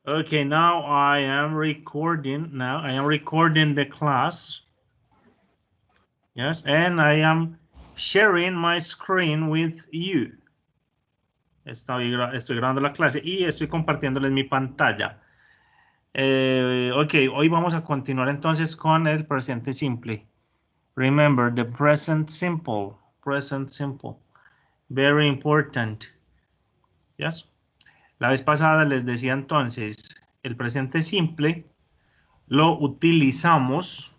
Okay, now I am recording. Now I am recording the class. Yes, and I am sharing my screen with you. Estoy grabando la clase y estoy compartiéndoles mi pantalla. Ok, hoy vamos a continuar entonces con el presente simple. Remember the present simple. Present simple. Very important. Yes. La vez pasada les decía entonces, el presente simple lo utilizamos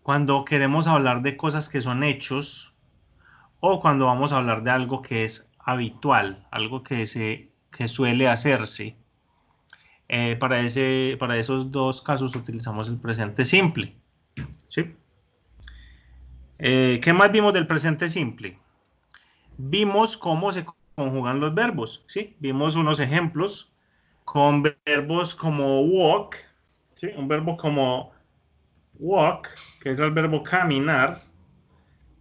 cuando queremos hablar de cosas que son hechos o cuando vamos a hablar de algo que es habitual, algo que suele hacerse. Para esos dos casos utilizamos el presente simple. ¿Sí? ¿Qué más vimos del presente simple? Vimos cómo se conjugan los verbos. ¿Sí? Vimos unos ejemplos con verbos como walk, ¿sí? Un verbo como walk, que es el verbo caminar,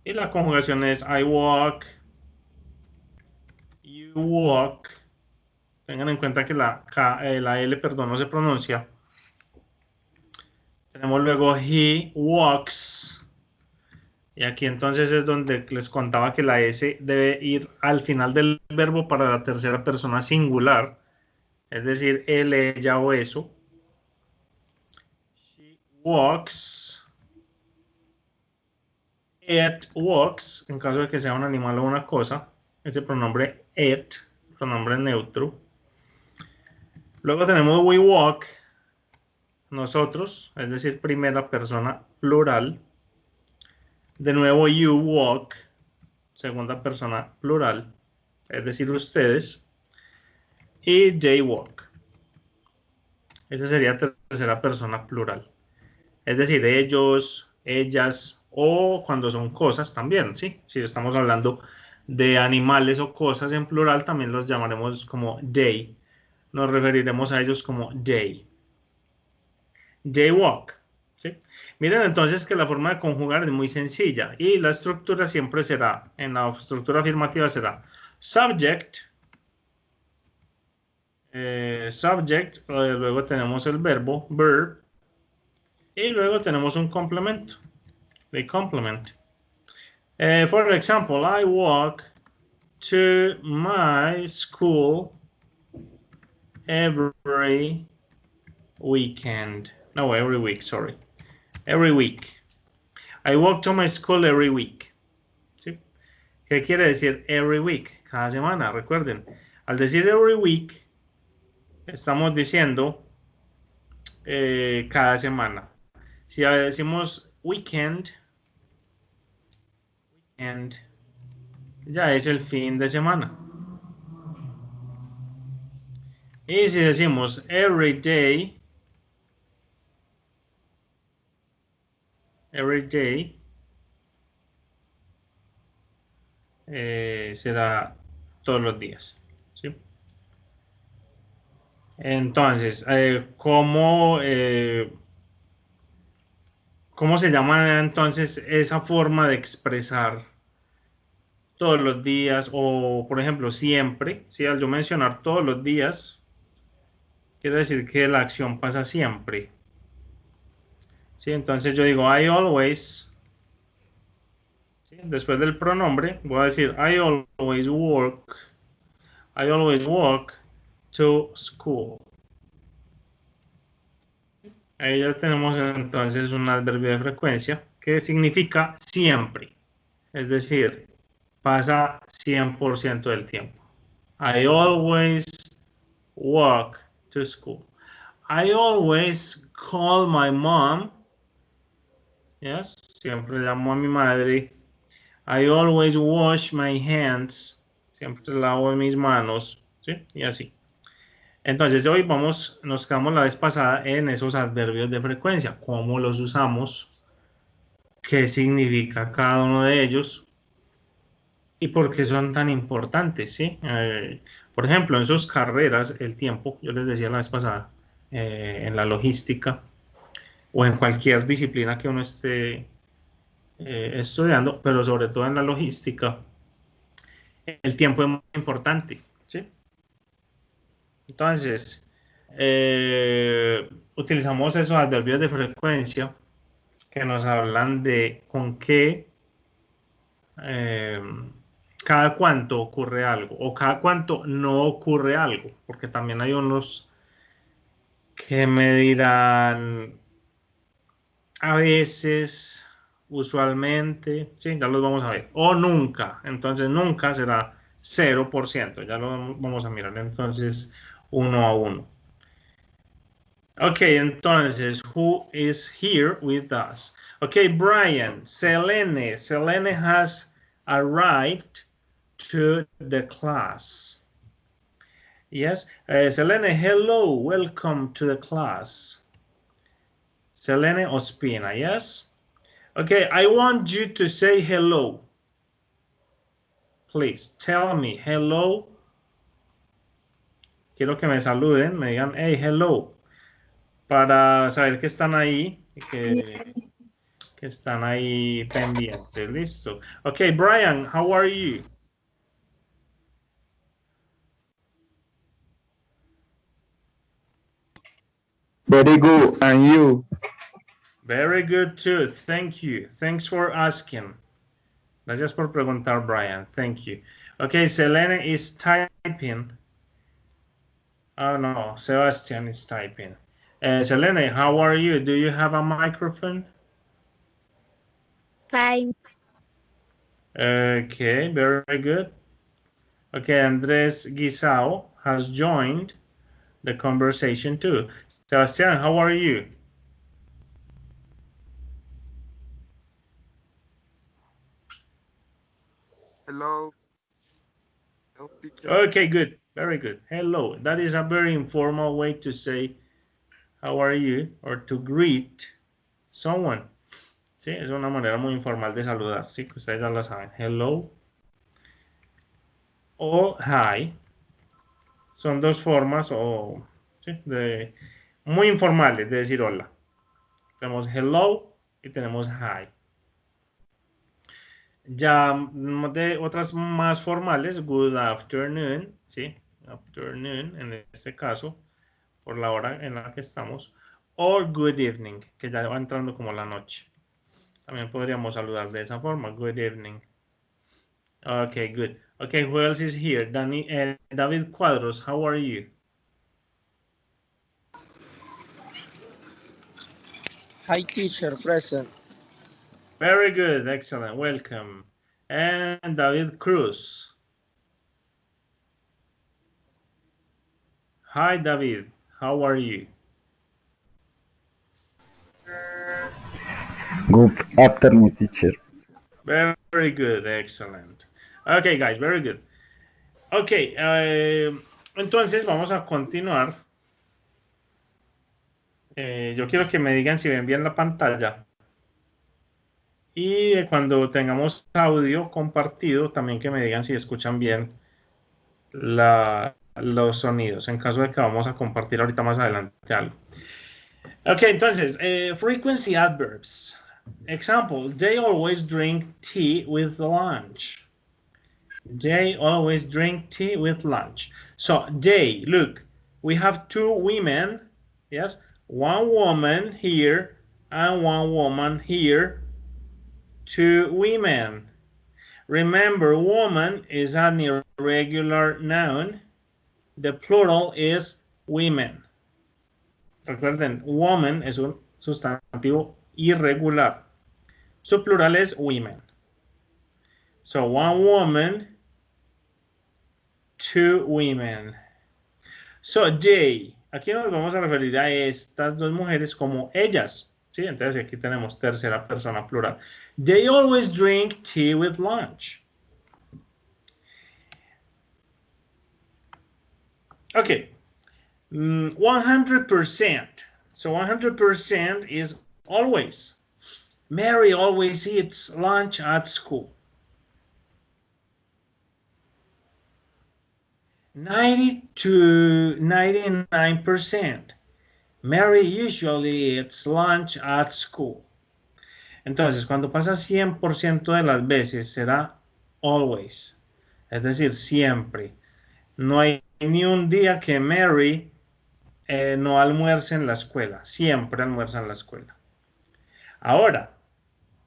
y la conjugación es I walk, you walk. Tengan en cuenta que la L, perdón, no se pronuncia. Tenemos luego he walks. Y aquí entonces es donde les contaba que la S debe ir al final del verbo para la tercera persona singular. Es decir, él, ella o eso. She walks. It walks, en caso de que sea un animal o una cosa. Ese pronombre it, pronombre neutro. Luego tenemos we walk, nosotros, es decir, primera persona plural. De nuevo, you walk, segunda persona plural, es decir, ustedes. Y they walk. Esa sería tercera persona plural. Es decir, ellos, ellas, o cuando son cosas también, ¿sí? Si estamos hablando de animales o cosas en plural, también los llamaremos como they. Nos referiremos a ellos como they. Jaywalk. ¿Sí? Miren entonces que la forma de conjugar es muy sencilla y la estructura siempre será, en la estructura afirmativa será subject, luego tenemos el verbo, verb, y luego tenemos un complemento, the complement. For example, I walk to my school every weekend. No, every week, sorry. Every week. I walk to my school every week. ¿Sí? ¿Qué quiere decir every week? Cada semana, recuerden. Al decir every week, estamos diciendo cada semana. Si decimos weekend, ya es el fin de semana. Y si decimos every day, será todos los días. ¿Sí? Entonces, ¿cómo se llama entonces esa forma de expresar todos los días o, por ejemplo, siempre? ¿Sí? Al yo mencionar todos los días, quiere decir que la acción pasa siempre. ¿Sí? Entonces yo digo, I always, ¿sí? Después del pronombre, voy a decir, I always walk to school. Ahí ya tenemos entonces un adverbio de frecuencia que significa siempre. Es decir, pasa 100% del tiempo. I always walk to school. I always call my mom. Yes, siempre llamo a mi madre. I always wash my hands. Siempre lavo mis manos. ¿Sí? Y así. Entonces hoy nos quedamos la vez pasada en esos adverbios de frecuencia. ¿Cómo los usamos? ¿Qué significa cada uno de ellos? ¿Y por qué son tan importantes? ¿Sí? Por ejemplo, en sus carreras, el tiempo, yo les decía la vez pasada, en la logística o en cualquier disciplina que uno esté estudiando, pero sobre todo en la logística, el tiempo es muy importante. ¿Sí? Entonces, utilizamos esos adverbios de frecuencia que nos hablan de con qué, eh, cada cuánto ocurre algo o cada cuánto no ocurre algo, porque también hay unos que me dirán a veces, usualmente, sí, ya los vamos a ver, o nunca, entonces nunca será 0%, ya lo vamos a mirar entonces uno a uno. Ok, entonces, who is here with us? Okay, Brian, Selene has arrived to the class. Yes, Selene, hello, welcome to the class. Selene Ospina, yes? Okay, I want you to say hello. Please, tell me hello. Quiero que me saluden, me digan, hey, hello, para saber que están ahí y que están ahí pendientes. Listo. Okay, Brian, how are you? Very good, and you? Very good too. Thank you. Thanks for asking. Gracias por preguntar, Brian. Thank you. Okay, Selene is typing. Oh no, Sebastian is typing. Selene, how are you? Do you have a microphone? Fine. Okay, very good. Okay, Andres Guisao has joined the conversation too. Sebastian, how are you? Hello. Hello, teacher. Okay, good. Very good. Hello. That is a very informal way to say how are you or to greet someone. Sí, es una manera muy informal de saludar. Sí, que ustedes ya lo saben. Hello o hi. Son dos formas sí, muy informales de decir hola. Tenemos hello y tenemos hi. Ya de otras más formales, good afternoon, ¿sí? Afternoon en este caso, por la hora en la que estamos, o good evening, que ya va entrando como la noche. También podríamos saludar de esa forma, good evening. Okay, good. Okay, who else is here? David Cuadros, how are you? Hi, teacher, present. Very good, excellent, welcome. And David Cruz. Hi, David, how are you? Good afternoon, teacher. Very good, excellent. Okay, guys, very good. Okay, entonces vamos a continuar. Yo quiero que me digan si ven bien la pantalla. Y cuando tengamos audio compartido, también que me digan si escuchan bien los sonidos, en caso de que vamos a compartir ahorita más adelante algo. Ok, entonces, frequency adverbs. Example, they always drink tea with lunch. They always drink tea with lunch. So, they, look, we have two women, yes, one woman here and one woman here, two women. Remember, woman is an irregular noun. The plural is women. Recuerden, woman es un sustantivo irregular. Su plural es women. So, one woman, two women. So, they. Aquí nos vamos a referir a estas dos mujeres como ellas. ¿Sí? Entonces, aquí tenemos tercera persona plural. They always drink tea with lunch. Okay. 100%. So 100% is always. Mary always eats lunch at school. 90 to 99%. Mary usually eats lunch at school. Entonces, cuando pasa 100% de las veces, será always. Es decir, siempre. No hay ni un día que Mary no almuerza en la escuela. Siempre almuerza en la escuela. Ahora,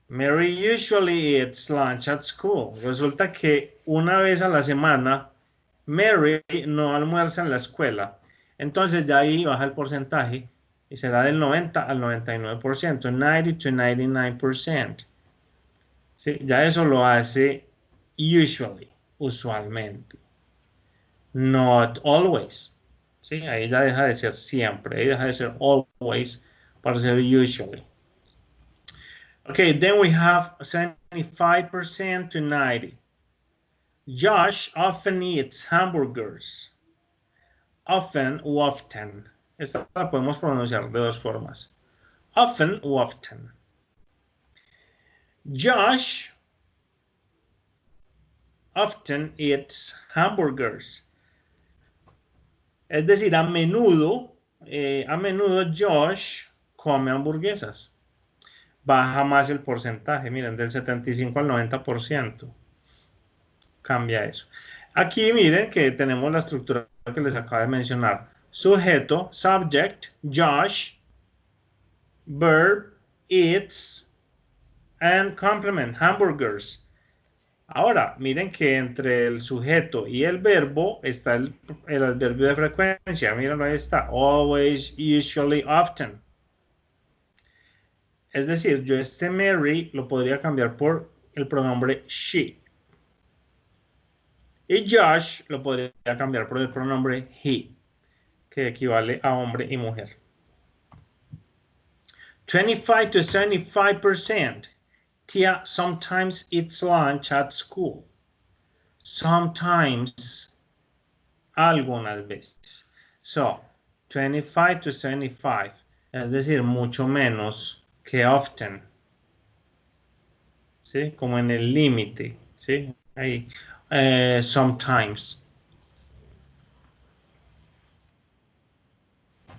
Mary usually eats lunch at school. Resulta que una vez a la semana Mary no almuerza en la escuela. Entonces ya ahí baja el porcentaje y será del 90 al 99%, 90 to 99%. ¿Sí? Ya eso lo hace usually, usualmente. Not always. ¿Sí? Ahí ya deja de ser siempre, ahí deja de ser always para ser usually. Okay, then we have 75% to 90%. Josh often eats hamburgers. Often u often. Esta la podemos pronunciar de dos formas. Often u often. Josh often eats hamburgers. Es decir, a menudo Josh come hamburguesas. Baja más el porcentaje, miren, del 75 al 90%. Cambia eso. Aquí miren que tenemos la estructura que les acabo de mencionar. Sujeto, subject, Josh, verb, eats, and complement, hamburgers. Ahora, miren que entre el sujeto y el verbo está el adverbio de frecuencia. Miren, ahí está. Always, usually, often. Es decir, yo este Mary lo podría cambiar por el pronombre she. Y Josh lo podría cambiar por el pronombre he, que equivale a hombre y mujer. 25 to 75%. Tia sometimes eats lunch at school. Sometimes, algunas veces. So, 25 to 75, es decir, mucho menos que often. ¿Sí? Como en el límite. ¿Sí? Ahí. Sometimes.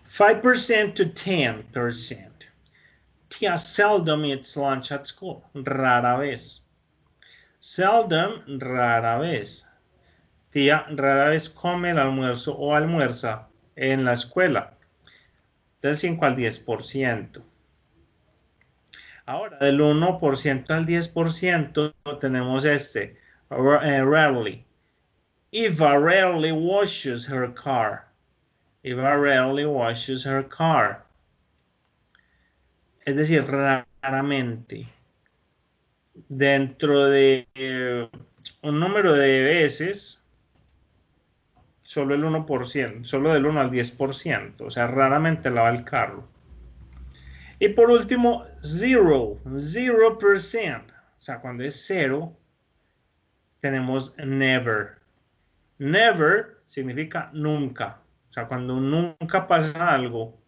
5% to 10%. Tia seldom eats lunch at school. Rara vez. Seldom, rara vez. Tía rara vez come el almuerzo o almuerza en la escuela. Del 5 al 10%. Ahora, del 1% al 10% tenemos este. Rarely. Eva rarely washes her car. Eva rarely washes her car. Es decir, raramente. Dentro de un número de veces, solo el 1%, solo del 1 al 10%, o sea, raramente lava el carro. Y por último, 0%, o sea, cuando es 0, tenemos never. Never significa nunca, o sea, cuando nunca pasa algo,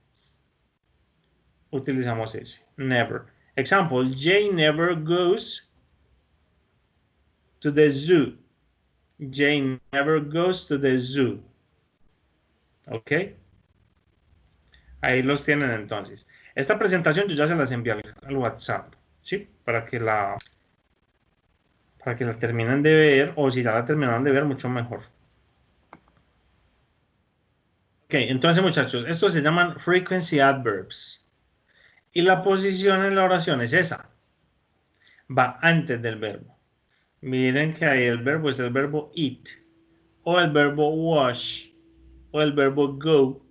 utilizamos ese, never. Example, Jay never goes to the zoo. Jay never goes to the zoo. ¿Ok? Ahí los tienen entonces. Esta presentación yo ya se las envié al WhatsApp, ¿sí? Para que la terminen de ver, o si ya la terminaron de ver, mucho mejor. Ok, entonces muchachos, estos se llaman frequency adverbs. Y la posición en la oración es esa. Va antes del verbo. Miren que ahí el verbo es el verbo eat, o el verbo wash, o el verbo go.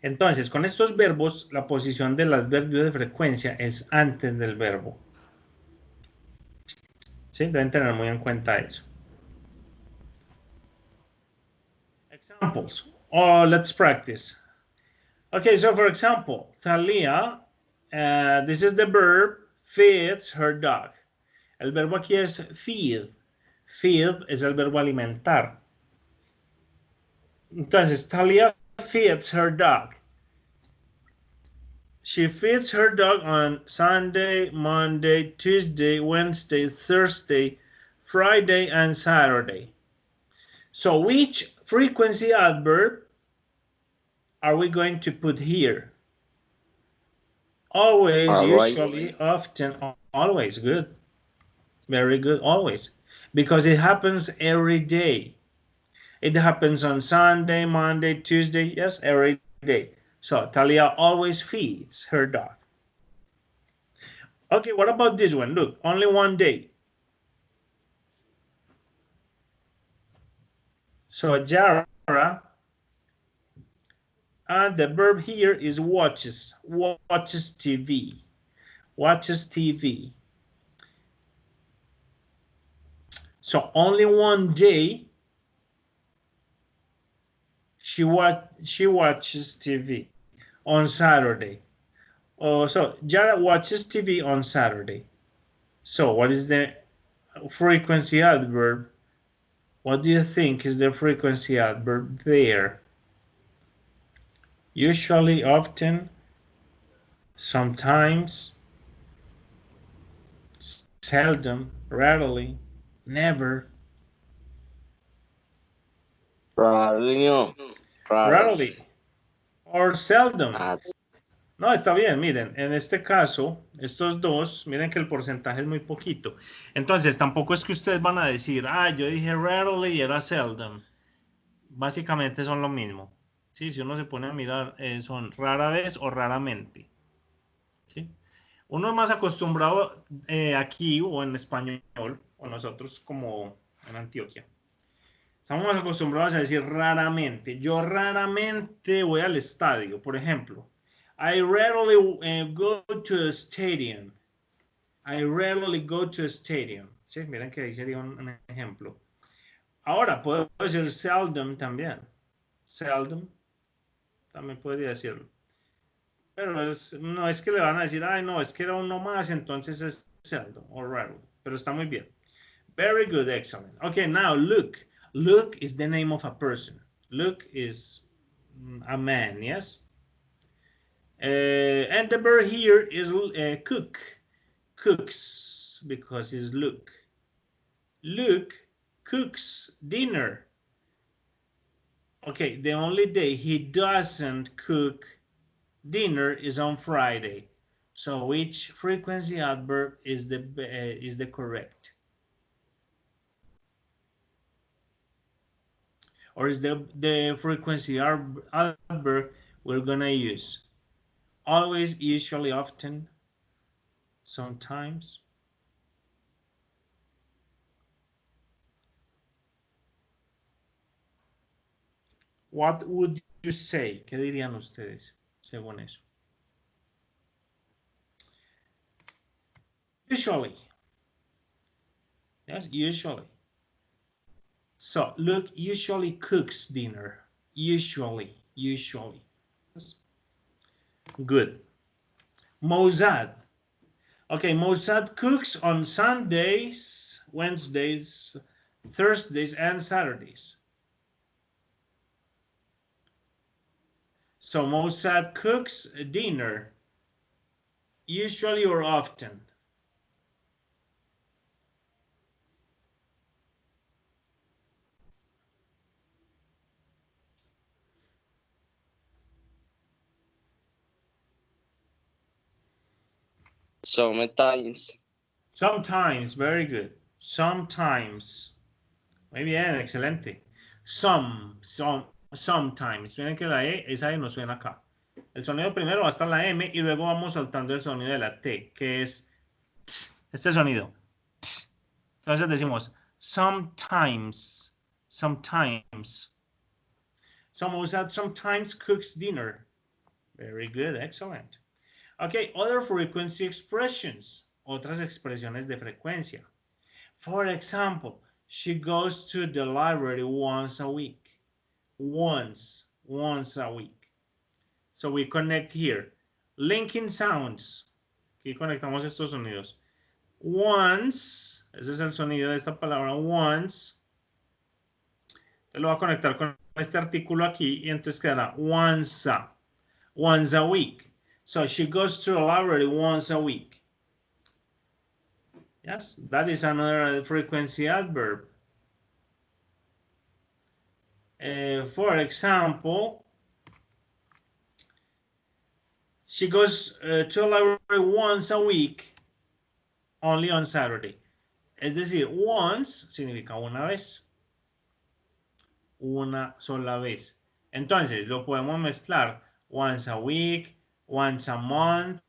Entonces, con estos verbos, la posición del adverbio de frecuencia es antes del verbo. ¿Sí? Deben tener muy en cuenta eso. Examples. Oh, let's practice. Okay, so for example, Thalia, this is the verb, feeds her dog. El verbo aquí es feed. Feed es el verbo alimentar. Entonces, Thalia feeds her dog. She feeds her dog on Sunday, Monday, Tuesday, Wednesday, Thursday, Friday, and Saturday. So which frequency adverb are we going to put here? Always, usually, often, always. Good. Very good, always. Because it happens every day. It happens on Sunday, Monday, Tuesday, yes, every day. So Talia always feeds her dog. Okay, what about this one? Look, only one day. So Jara, the verb here is watches TV. Watches TV. So only one day she watches TV on Saturday. Oh, so Jara watches TV on Saturday. So what is the frequency adverb? What do you think is the frequency adverb there? Usually, often, sometimes, seldom, rarely, never. Rarely, no. Rarely or seldom. That's No, está bien, miren, en este caso, estos dos, miren que el porcentaje es muy poquito. Entonces, tampoco es que ustedes van a decir, ah, yo dije rarely y era seldom. Básicamente son lo mismo. ¿Sí? Si uno se pone a mirar, son rara vez o raramente. ¿Sí? Uno es más acostumbrado aquí o en español, o nosotros como en Antioquia. Estamos más acostumbrados a decir raramente. Yo raramente voy al estadio, por ejemplo. I rarely go to a stadium. I rarely go to a stadium. ¿Sí? Miren que ahí sería un ejemplo. Ahora, puedo decir seldom también. Seldom. También podría decirlo. Pero no es que le van a decir, ay, no, es que era uno más, entonces es seldom o rarely. Pero está muy bien. Very good, excellent. Okay, now Luke. Luke is the name of a person. Luke is a man, yes? And the verb here is cook. Cooks, because it's Luke. Luke cooks dinner. Okay, the only day he doesn't cook dinner is on Friday. So which frequency adverb is the correct? Or is the frequency adverb we're gonna use? Always, usually, often, sometimes. What would you say? ¿Qué dirían ustedes según eso? Usually. Yes, usually. So, Luke usually cooks dinner. Usually. Yes. Good. Mozart. Okay, Mozart cooks on Sundays, Wednesdays, Thursdays, and Saturdays. So Mozart cooks dinner, usually or often. sometimes. Sometimes, very good. Sometimes. Muy bien, excelente. Sometimes. Miren que la E, esa E no suena acá. El sonido primero va a estar la M y luego vamos saltando el sonido de la T, que es este sonido. Entonces decimos sometimes. Sometimes. So Mozart sometimes cooks dinner. Very good, excellent. Okay, other frequency expressions. Otras expresiones de frecuencia. For example, she goes to the library once a week. Once a week. So we connect here. Linking sounds. Aquí conectamos estos sonidos. Once, ese es el sonido de esta palabra, once. Lo voy a conectar con este artículo aquí y entonces quedará once a week. So she goes to the library once a week. Yes, that is another frequency adverb. For example, she goes to the library once a week, only on Saturday. Es decir, once significa una vez. una sola vez. Entonces, lo podemos mezclar once a week, once a month,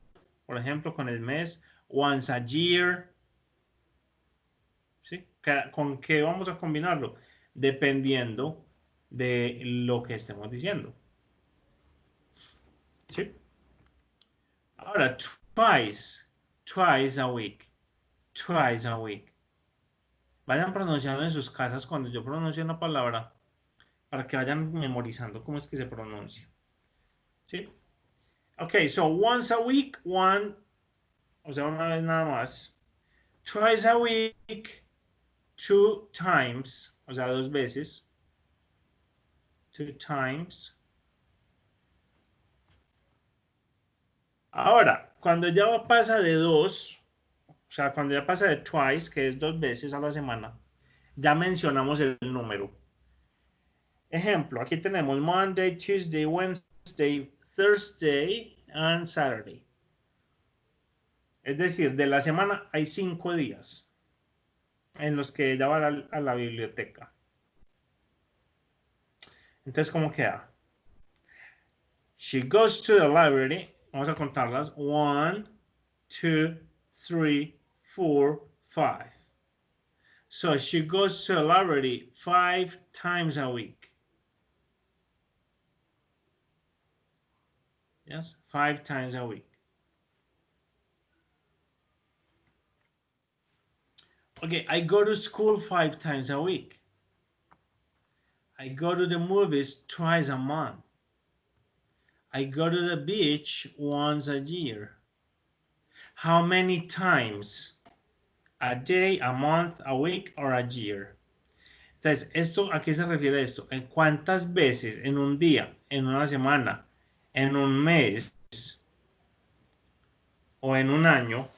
por ejemplo, con el mes, once a year. ¿Sí? ¿Con qué vamos a combinarlo? Dependiendo de lo que estemos diciendo. ¿Sí? Ahora, twice a week, twice a week. Vayan pronunciando en sus casas cuando yo pronuncie una palabra para que vayan memorizando cómo es que se pronuncia. ¿Sí? Ok, so once a week, one, o sea, una vez nada más. Twice a week, two times, o sea, dos veces. Two times. Ahora, cuando ya pasa de dos, o sea, cuando ya pasa de twice, que es dos veces a la semana, ya mencionamos el número. Ejemplo, aquí tenemos Monday, Tuesday, Wednesday, Thursday and Saturday. Es decir, de la semana hay 5 días en los que ella va a la biblioteca. Entonces, ¿cómo queda? She goes to the library. Vamos a contarlas. 1, 2, 3, 4, 5. So she goes to the library 5 times a week. Yes, 5 times a week. Okay, I go to school 5 times a week. I go to the movies twice a month. I go to the beach once a year. How many times? A day, a month, a week, or a year. Entonces, ¿a qué se refiere esto? ¿En cuántas veces en un día, en una semana, en un mes o en un año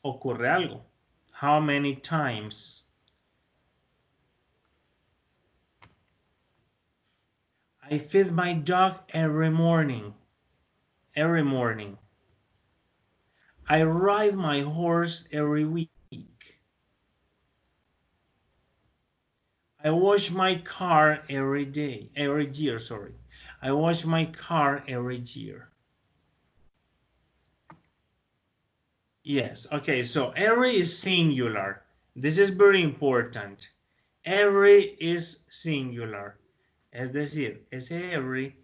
ocurre algo? How many times? I feed my dog every morning. Every morning. I ride my horse every week. I wash my car every year, sorry. I wash my car every year. Yes, okay, so every is singular. This is very important. Every is singular. Es decir, ese every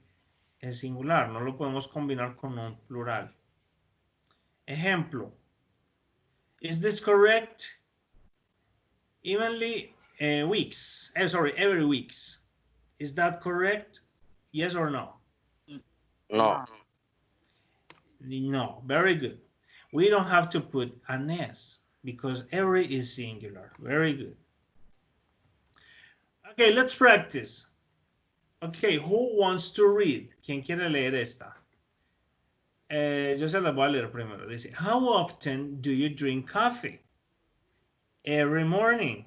es singular, no lo podemos combinar con un plural. Ejemplo. Is this correct? Evenly weeks. Every weeks. Is that correct? Yes or no? No. No, very good. We don't have to put an S because every is singular. Very good. Okay, let's practice. Okay, who wants to read? ¿Quién quiere leer esta? Yo se la voy a leer primero. Dice, how often do you drink coffee? Every morning.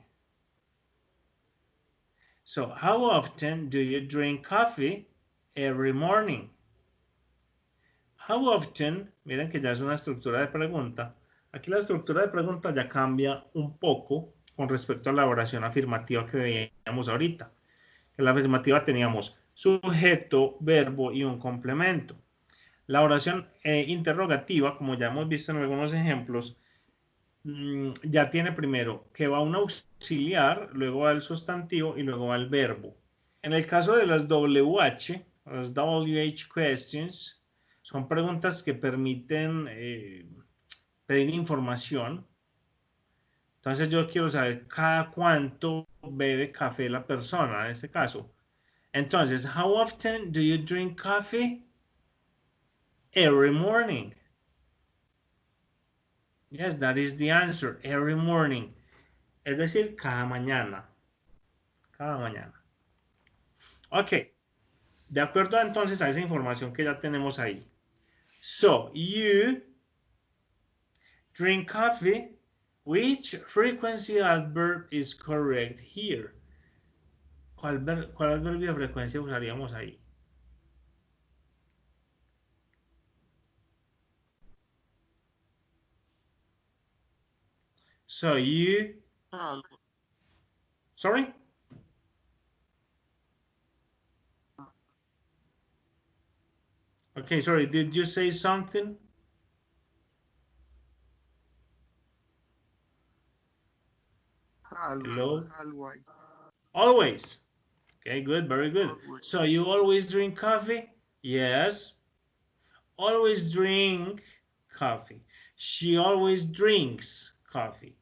So, how often do you drink coffee? Every morning. How often, miren que ya es una estructura de pregunta. Aquí la estructura de pregunta ya cambia un poco con respecto a la oración afirmativa que veíamos ahorita. En la afirmativa teníamos sujeto, verbo y un complemento. La oración interrogativa, como ya hemos visto en algunos ejemplos, ya tiene primero que va un auxiliar, luego va el sustantivo y luego va el verbo. En el caso de las WH, las WH questions, son preguntas que permiten pedir información. Entonces yo quiero saber cada cuánto bebe café la persona, en este caso. Entonces, how often do you drink coffee? Every morning. Yes, that is the answer. Every morning. Es decir, cada mañana. Cada mañana. Ok. De acuerdo entonces a esa información que ya tenemos ahí. So, you drink coffee. Which frequency adverb is correct here? ¿Cuál adverbio de frecuencia usaríamos ahí? So, you... Sorry? Okay, sorry, did you say something? Hello? Always. Always. Okay, good, very good. Always. So you always drink coffee? Yes. Always drink coffee. She always drinks coffee.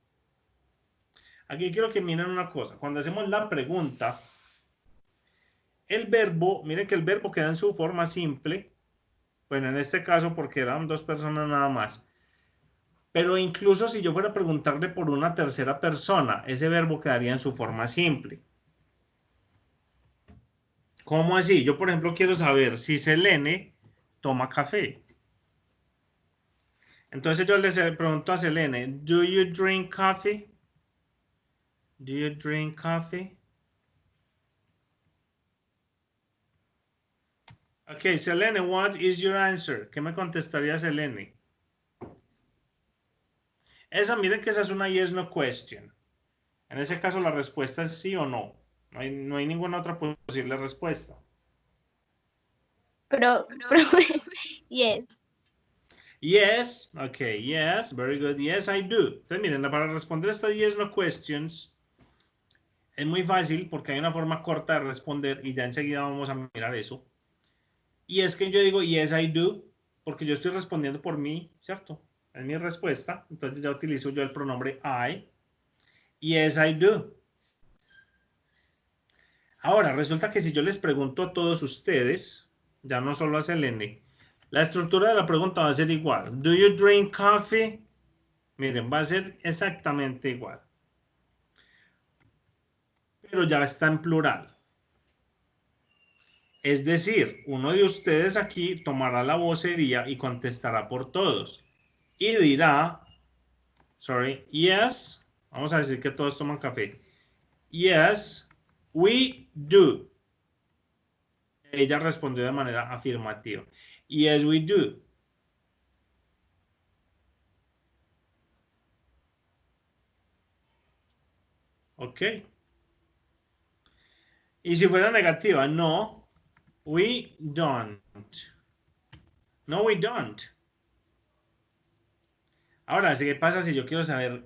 Aquí quiero que miren una cosa. Cuando hacemos la pregunta, el verbo, miren que el verbo queda en su forma simple. Bueno, en este caso porque eran dos personas nada más. Pero incluso si yo fuera a preguntarle por una tercera persona, ese verbo quedaría en su forma simple. ¿Cómo así? Yo, por ejemplo, quiero saber si Selene toma café. Entonces yo le pregunto a Selene, ¿Do you drink coffee? Do you drink coffee? Ok, Selene, what is your answer? ¿Qué me contestaría Selene? Esa, miren que esa es una yes no question. En ese caso la respuesta es sí o no. No hay ninguna otra posible respuesta. Pero yes. Yes, okay, yes, very good. Yes, I do. Entonces, miren, para responder estas yes no questions es muy fácil porque hay una forma corta de responder y ya enseguida vamos a mirar eso. Y es que yo digo yes, I do, porque yo estoy respondiendo por mí, ¿cierto? Es mi respuesta. Entonces ya utilizo yo el pronombre I. Yes, I do. Ahora, resulta que si yo les pregunto a todos ustedes, ya no solo a Selene, la estructura de la pregunta va a ser igual. Do you drink coffee? Miren, va a ser exactamente igual. Pero ya está en plural. Es decir, uno de ustedes aquí tomará la vocería y contestará por todos. Y dirá, yes, vamos a decir que todos toman café. Yes, we do. Ella respondió de manera afirmativa. Yes, we do. Ok. Y si fuera negativa, no, we don't. No, we don't. Ahora, ¿qué pasa si yo quiero saber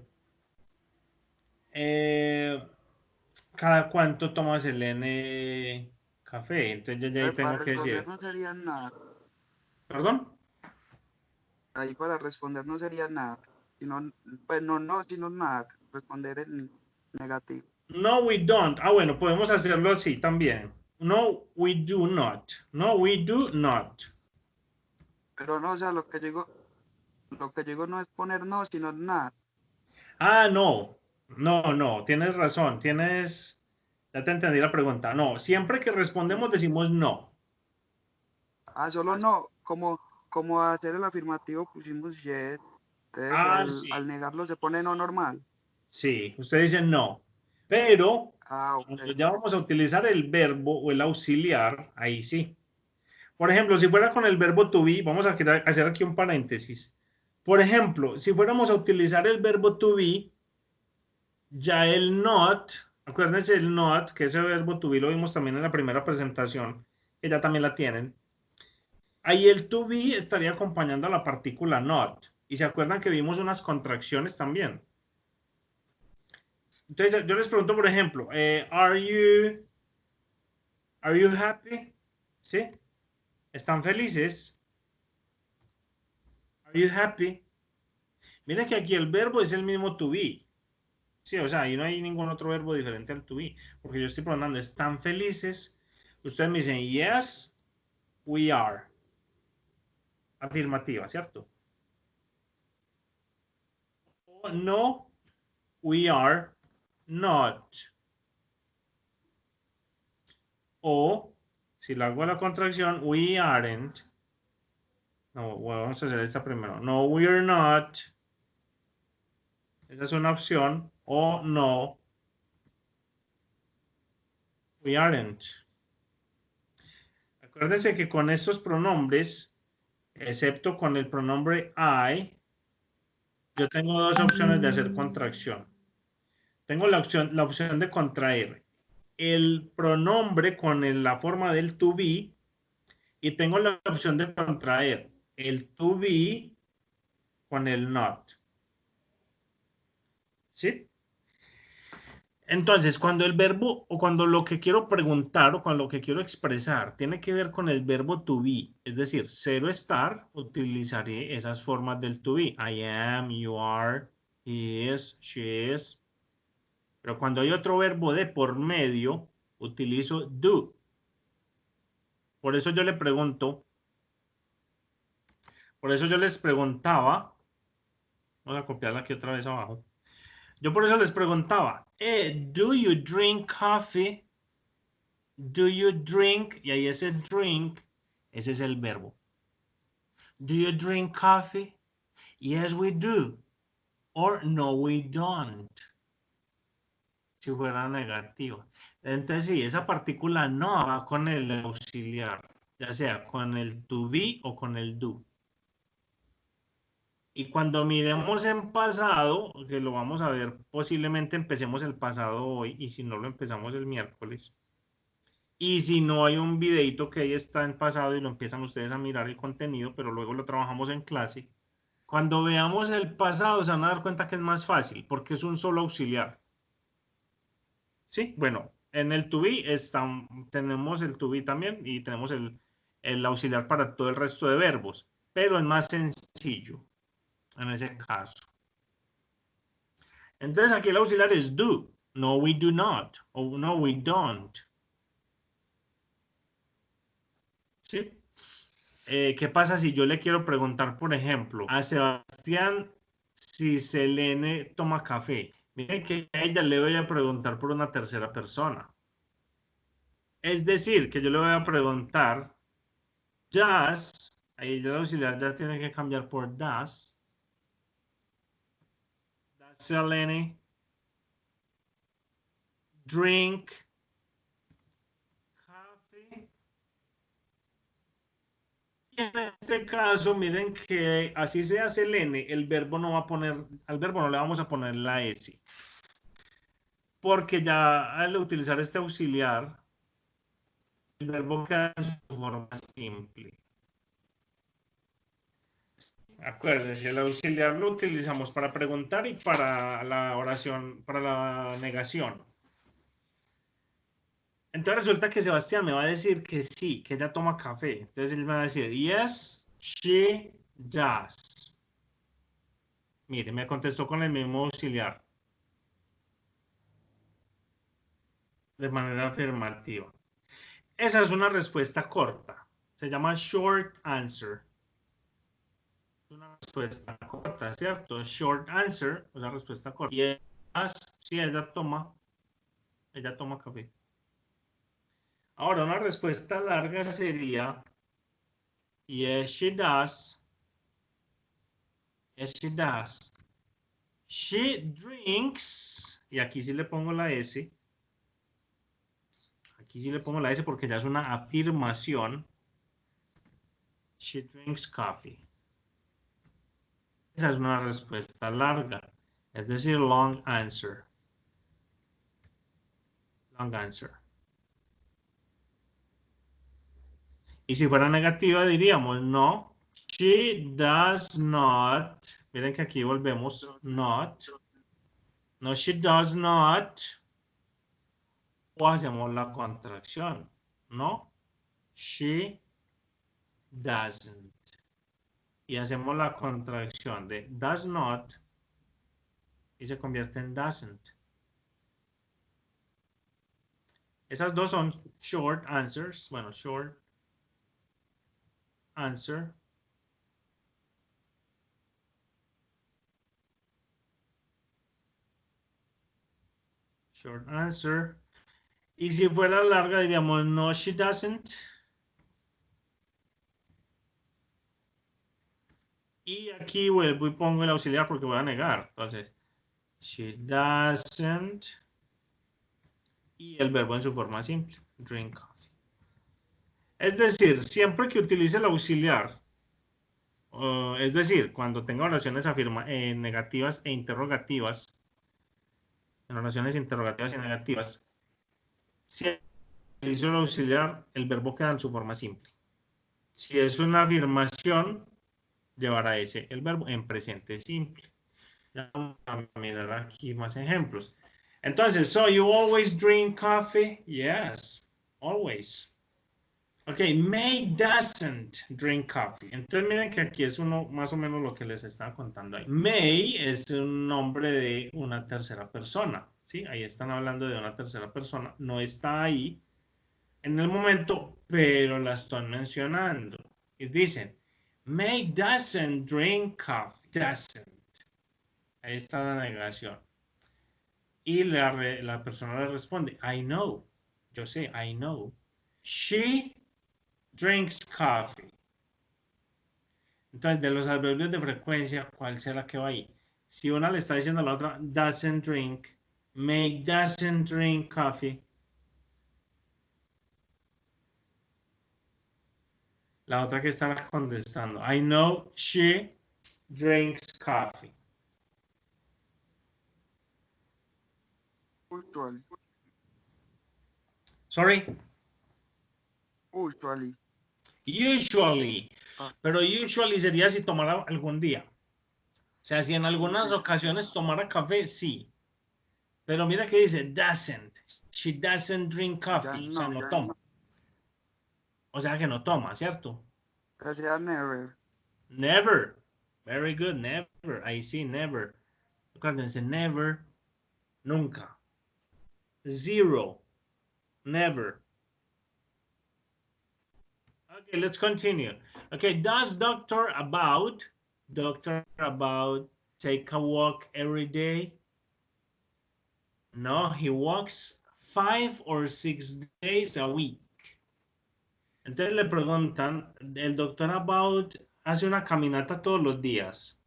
cada cuánto toma Selene café? Entonces yo ya ahí tengo Para que responder decir, no sería nada. ¿perdón? Ahí para responder no sería nada. Sino, pues no, sino nada. Responder en negativo. No, we don't. Ah, bueno, podemos hacerlo así también. No, we do not. No, we do not. Pero no, o sea, lo que digo no es poner no, sino nada. Ah, no. No, tienes razón. Ya te entendí la pregunta. No, siempre que respondemos decimos no. Ah, solo no. Como hacer el afirmativo pusimos yes. Entonces Sí. al negarlo se pone no normal. Sí, usted dice no. Pero Ah, ok. cuando ya vamos a utilizar el verbo o el auxiliar, ahí sí. Por ejemplo, si fuera con el verbo to be, vamos a hacer aquí un paréntesis. Por ejemplo, si fuéramos a utilizar el verbo to be, ya el not, acuérdense el not, que ese verbo to be lo vimos también en la primera presentación, que ya también la tienen. Ahí el to be estaría acompañando a la partícula not. Y se acuerdan que vimos unas contracciones también. Entonces yo les pregunto, por ejemplo, are you happy? ¿Sí? ¿Están felices? Are you happy? Miren que aquí el verbo es el mismo to be. Sí, o sea, ahí no hay ningún otro verbo diferente al to be. Porque yo estoy preguntando, ¿están felices? Ustedes me dicen, yes, we are. Afirmativa, ¿cierto? O no, we are not. O, si lo hago a la contracción, we aren't. No, bueno, vamos a hacer esta primero. No, we are not. Esa es una opción. O no, we aren't. Acuérdense que con estos pronombres, excepto con el pronombre I, yo tengo dos opciones de hacer contracción. Tengo la opción de contraer el pronombre con la forma del to be y tengo la opción de contraer el to be con el not. ¿Sí? Entonces, cuando el verbo o cuando lo que quiero preguntar o cuando lo que quiero expresar tiene que ver con el verbo to be, es decir, cero estar, utilizaré esas formas del to be. I am, you are, he is, she is. Pero cuando hay otro verbo de por medio, utilizo do. Por eso yo le pregunto, por eso yo les preguntaba, vamos a copiarla aquí otra vez abajo. Yo por eso les preguntaba, do you drink coffee? Do you drink? Y ahí ese drink, ese es el verbo. Do you drink coffee? Yes, we do. Or no, we don't. Si fuera negativo. Entonces, sí, esa partícula no va con el auxiliar, ya sea con el to be o con el do. Y cuando miremos en pasado, que lo vamos a ver, posiblemente empecemos el pasado hoy, y si no lo empezamos el miércoles. Y si no hay un videito que ahí está en pasado y lo empiezan ustedes a mirar el contenido, pero luego lo trabajamos en clase. Cuando veamos el pasado se van a dar cuenta que es más fácil, porque es un solo auxiliar. Sí, bueno, en el to be tenemos el to be también y tenemos el auxiliar para todo el resto de verbos, pero es más sencillo en ese caso. Entonces aquí el auxiliar es do. No, we do not. O no, we don't. ¿Sí? ¿Qué pasa si yo le quiero preguntar, por ejemplo, a Sebastián si Selene toma café? Miren que a ella le voy a preguntar por una tercera persona. Es decir, que yo le voy a preguntar, does, ahí el auxiliar ya tiene que cambiar por does Selene drink coffee? Y en este caso, miren que así sea Selene, el verbo no va a poner, al verbo no le vamos a poner la S. Porque ya al utilizar este auxiliar, el verbo queda en su forma simple. Acuérdense, el auxiliar lo utilizamos para preguntar y para la oración, para la negación. Entonces resulta que Sebastián me va a decir que sí, que ella toma café. Entonces él me va a decir, yes, she does. Mire, me contestó con el mismo auxiliar. De manera afirmativa. Esa es una respuesta corta. Se llama short answer. Una respuesta corta, ¿cierto? Short answer, o sea, respuesta corta. Y es, sí, ella toma café. Ahora, una respuesta larga sería, yes, she does. Yes, she does. She drinks, y aquí sí le pongo la S. Aquí sí le pongo la S porque ya es una afirmación. She drinks coffee. Esa es una respuesta larga, es decir, long answer. Long answer. Y si fuera negativa diríamos, no, she does not. Miren que aquí volvemos, not. No, she does not. O hacemos la contracción, no, she doesn't. Y hacemos la contracción de does not y se convierte en doesn't. Esas dos son short answers. Bueno, short answer. Short answer. Y si fuera larga diríamos no, she doesn't. Y aquí vuelvo y pongo el auxiliar porque voy a negar. Entonces, she doesn't. Y el verbo en su forma simple. Drink coffee. Es decir, siempre que utilice el auxiliar, es decir, cuando tenga oraciones negativas e interrogativas, en oraciones interrogativas y negativas, si utilizo el auxiliar, el verbo queda en su forma simple. Si es una afirmación, llevará ese el verbo en presente simple. Ya vamos a mirar aquí más ejemplos. Entonces, so you always drink coffee? Yes, always. Ok, May doesn't drink coffee. Entonces miren que aquí es uno más o menos lo que les estaba contando ahí. May es un nombre de una tercera persona. ¿Sí? Ahí están hablando de una tercera persona. No está ahí en el momento, pero la están mencionando. Y dicen, May doesn't drink coffee. Doesn't. Ahí está la negación. Y la persona le responde, I know. Yo sé, I know. She drinks coffee. Entonces, de los adverbios de frecuencia, ¿cuál será que va ahí? Si una le está diciendo a la otra, doesn't drink, May doesn't drink coffee. La otra que está contestando, I know she drinks coffee. Usually. Sorry? Usually. Usually. Pero usually sería si tomara algún día. O sea, si en algunas ocasiones tomara café, sí. Pero mira que dice, doesn't. She doesn't drink coffee. O sea, no toma. O sea que no toma, ¿cierto? O sea, never. Never. Very good, never. Ahí sí, never. Acuérdense, never. Nunca. Zero. Never. Okay, let's continue. Okay, does Dr. About take a walk every day? No, he walks 5 or 6 days a week. Entonces le preguntan, ¿el Dr. About hace una caminata todos los días?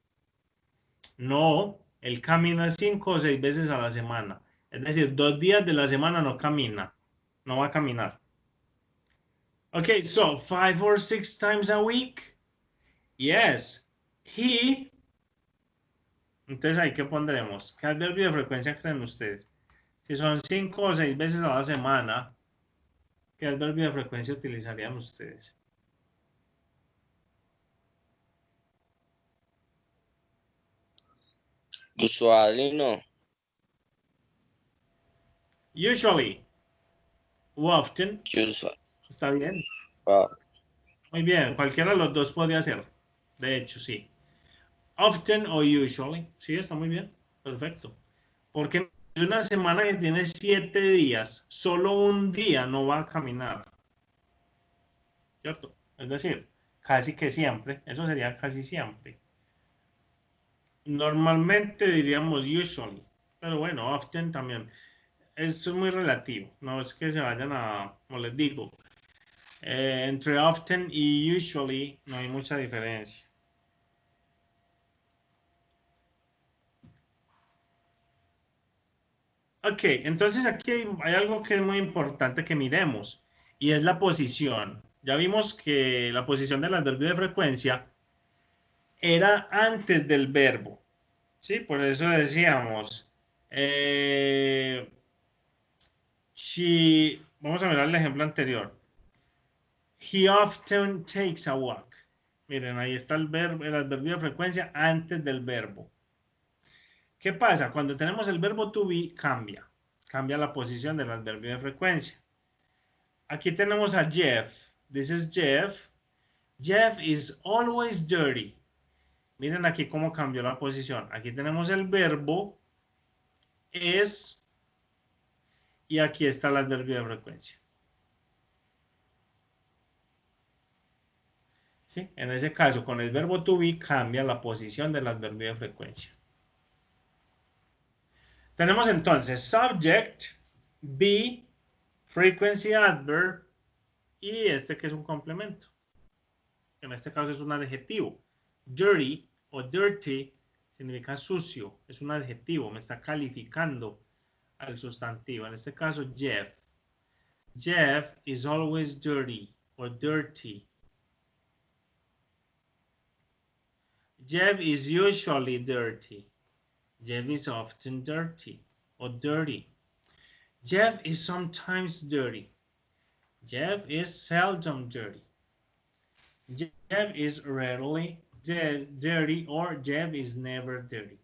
No, él camina 5 o 6 veces a la semana. Es decir, 2 días de la semana no camina. No va a caminar. Okay, so 5 or 6 times a week? Yes. He. Entonces ahí qué pondremos. ¿Qué adverbio de frecuencia creen ustedes? Si son 5 o 6 veces a la semana, ¿qué adverbio de frecuencia utilizarían ustedes? Usually no. Usually. Often. Usually. Está bien. Ah, Muy bien. Cualquiera de los dos podría ser. De hecho, sí. Often o usually. Sí, está muy bien. Perfecto. Porque en una semana que tiene 7 días, solo un día no va a caminar. ¿Cierto? Es decir, casi que siempre. Eso sería casi siempre. Normalmente diríamos usually. Pero bueno, often también. Es muy relativo. No es que se vayan a, como les digo, entre often y usually no hay mucha diferencia. Ok, entonces aquí hay algo que es muy importante que miremos y es la posición. Ya vimos que la posición del adverbio de frecuencia era antes del verbo. ¿Sí? Por eso decíamos, vamos a mirar el ejemplo anterior. He often takes a walk. Miren, ahí está el verbo, el adverbio de frecuencia antes del verbo. ¿Qué pasa? Cuando tenemos el verbo to be, cambia la posición del adverbio de frecuencia. Aquí tenemos a Jeff. This is Jeff. Jeff is always dirty. Miren aquí cómo cambió la posición. Aquí tenemos el verbo es y aquí está el adverbio de frecuencia. ¿Sí? En ese caso, con el verbo to be cambia la posición del adverbio de frecuencia. Tenemos entonces subject, be, frequency adverb y este que es un complemento. En este caso es un adjetivo. Dirty o dirty significa sucio, es un adjetivo, me está calificando al sustantivo. En este caso, Jeff. Jeff is always dirty or dirty. Jeff is usually dirty. Jeff is often dirty or dirty. Jeff is sometimes dirty. Jeff is seldom dirty. Jeff is rarely dirty or Jeff is never dirty.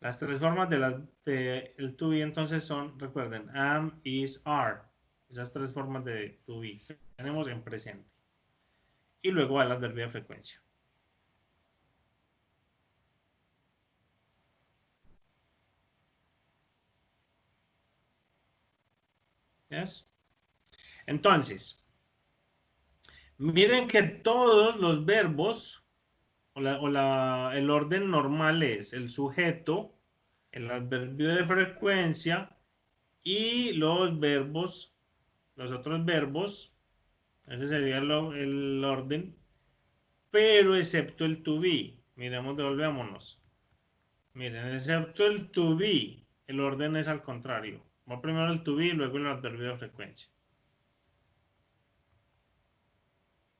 Las tres formas de el to be entonces son, recuerden, am, is, are. Esas tres formas de to be tenemos en presente. Y luego va el adverbio de frecuencia. ¿Yes? Entonces, miren que todos los verbos el orden normal es el sujeto, el adverbio de frecuencia y los verbos, los otros verbos, ese sería el orden, pero excepto el to be. Miremos, devolvámonos. Miren, excepto el to be, el orden es al contrario. Va primero el to be y luego el adverbio de frecuencia.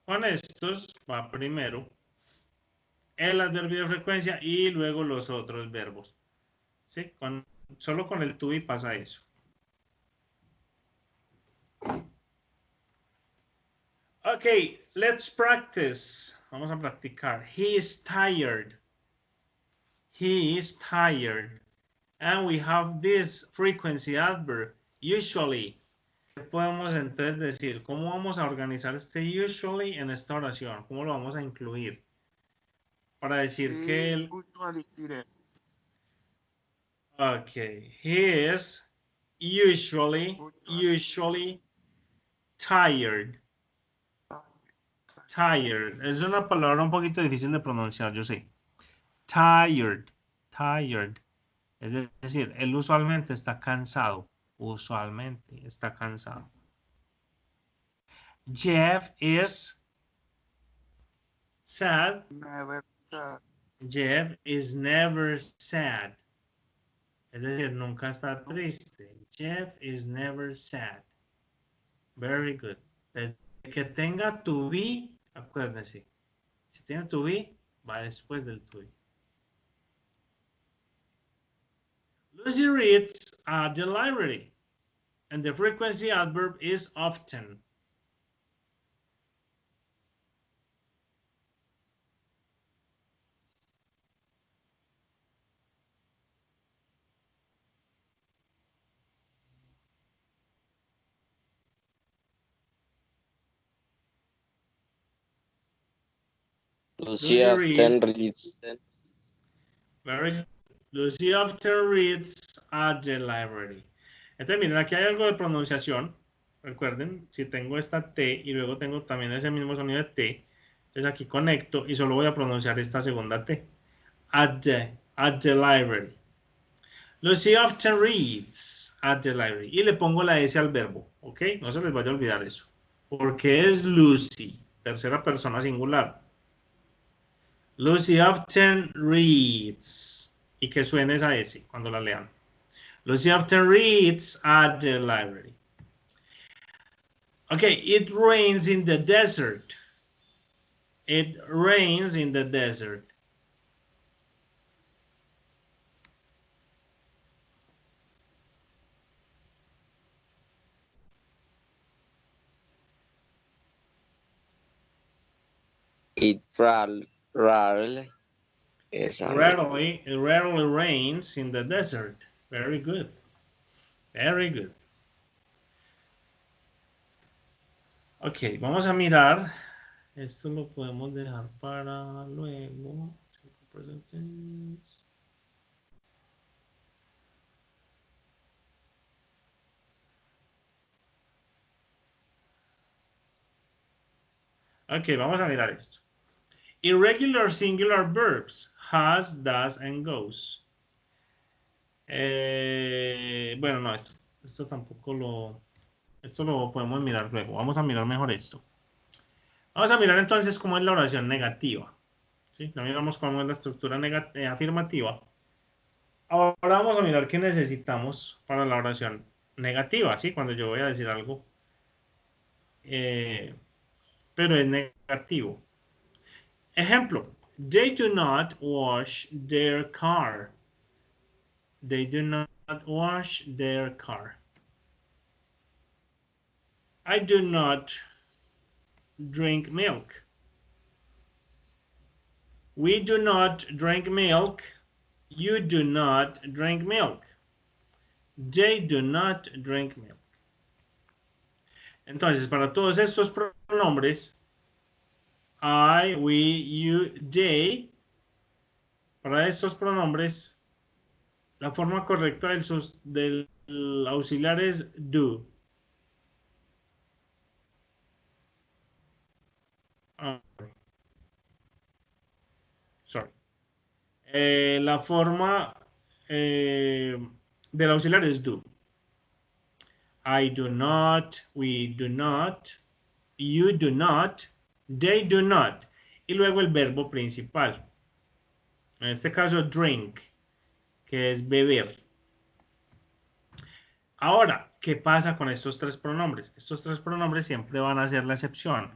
Con estos va primero el adverbio de frecuencia y luego los otros verbos. ¿Sí? Solo con el to be pasa eso. Ok, let's practice. Vamos a practicar. He is tired. He is tired. And we have this frequency adverb, usually. ¿Qué podemos entonces decir? ¿Cómo vamos a organizar este usually en esta oración? ¿Cómo lo vamos a incluir? Para decir que el... Ok, he is usually tired. Tired. Es una palabra un poquito difícil de pronunciar, yo sé. Tired. Tired. Es decir, él usualmente está cansado. Usualmente está cansado. Jeff is sad. Never sad. Jeff is never sad. Es decir, nunca está triste. Jeff is never sad. Very good. Desde que tenga to be, acuérdense. Si tiene to be, va después del to be. Lucy reads at the library. And the frequency adverb is often. Lucy often reads. Very good. Lucy often reads at the library. Entonces, miren, aquí hay algo de pronunciación. Recuerden, si tengo esta T y luego tengo también ese mismo sonido de T, entonces aquí conecto y solo voy a pronunciar esta segunda T. At the library. Lucy often reads at the library. Y le pongo la S al verbo, ¿ok? No se les vaya a olvidar eso. Porque es Lucy, tercera persona singular. Lucy often reads. Y que suene esa S cuando la lean. Lucy often reads at the library. Okay, it rains in the desert. It rains in the desert. It rarely rains in the desert. Very good. Very good. Ok, vamos a mirar. Esto lo podemos dejar para luego. Ok, vamos a mirar esto. Irregular singular verbs. Has, does, and goes. Bueno, no, esto tampoco lo... Esto lo podemos mirar luego. Vamos a mirar mejor esto. Vamos a mirar entonces cómo es la oración negativa. ¿Sí? Ya miramos cómo es la estructura afirmativa. Ahora vamos a mirar qué necesitamos para la oración negativa. ¿Sí? Cuando yo voy a decir algo. Pero es negativo. Ejemplo. They do not wash their car. They do not wash their car. I do not drink milk. We do not drink milk. You do not drink milk. They do not drink milk. Entonces, para todos estos pronombres, I, we, you, they, para estos pronombres, la forma correcta del auxiliar es do. Sorry. La forma del auxiliar es do. I do not, we do not, you do not, they do not. Y luego el verbo principal. En este caso, drink, que es beber. Ahora, ¿qué pasa con estos tres pronombres? Estos tres pronombres siempre van a ser la excepción.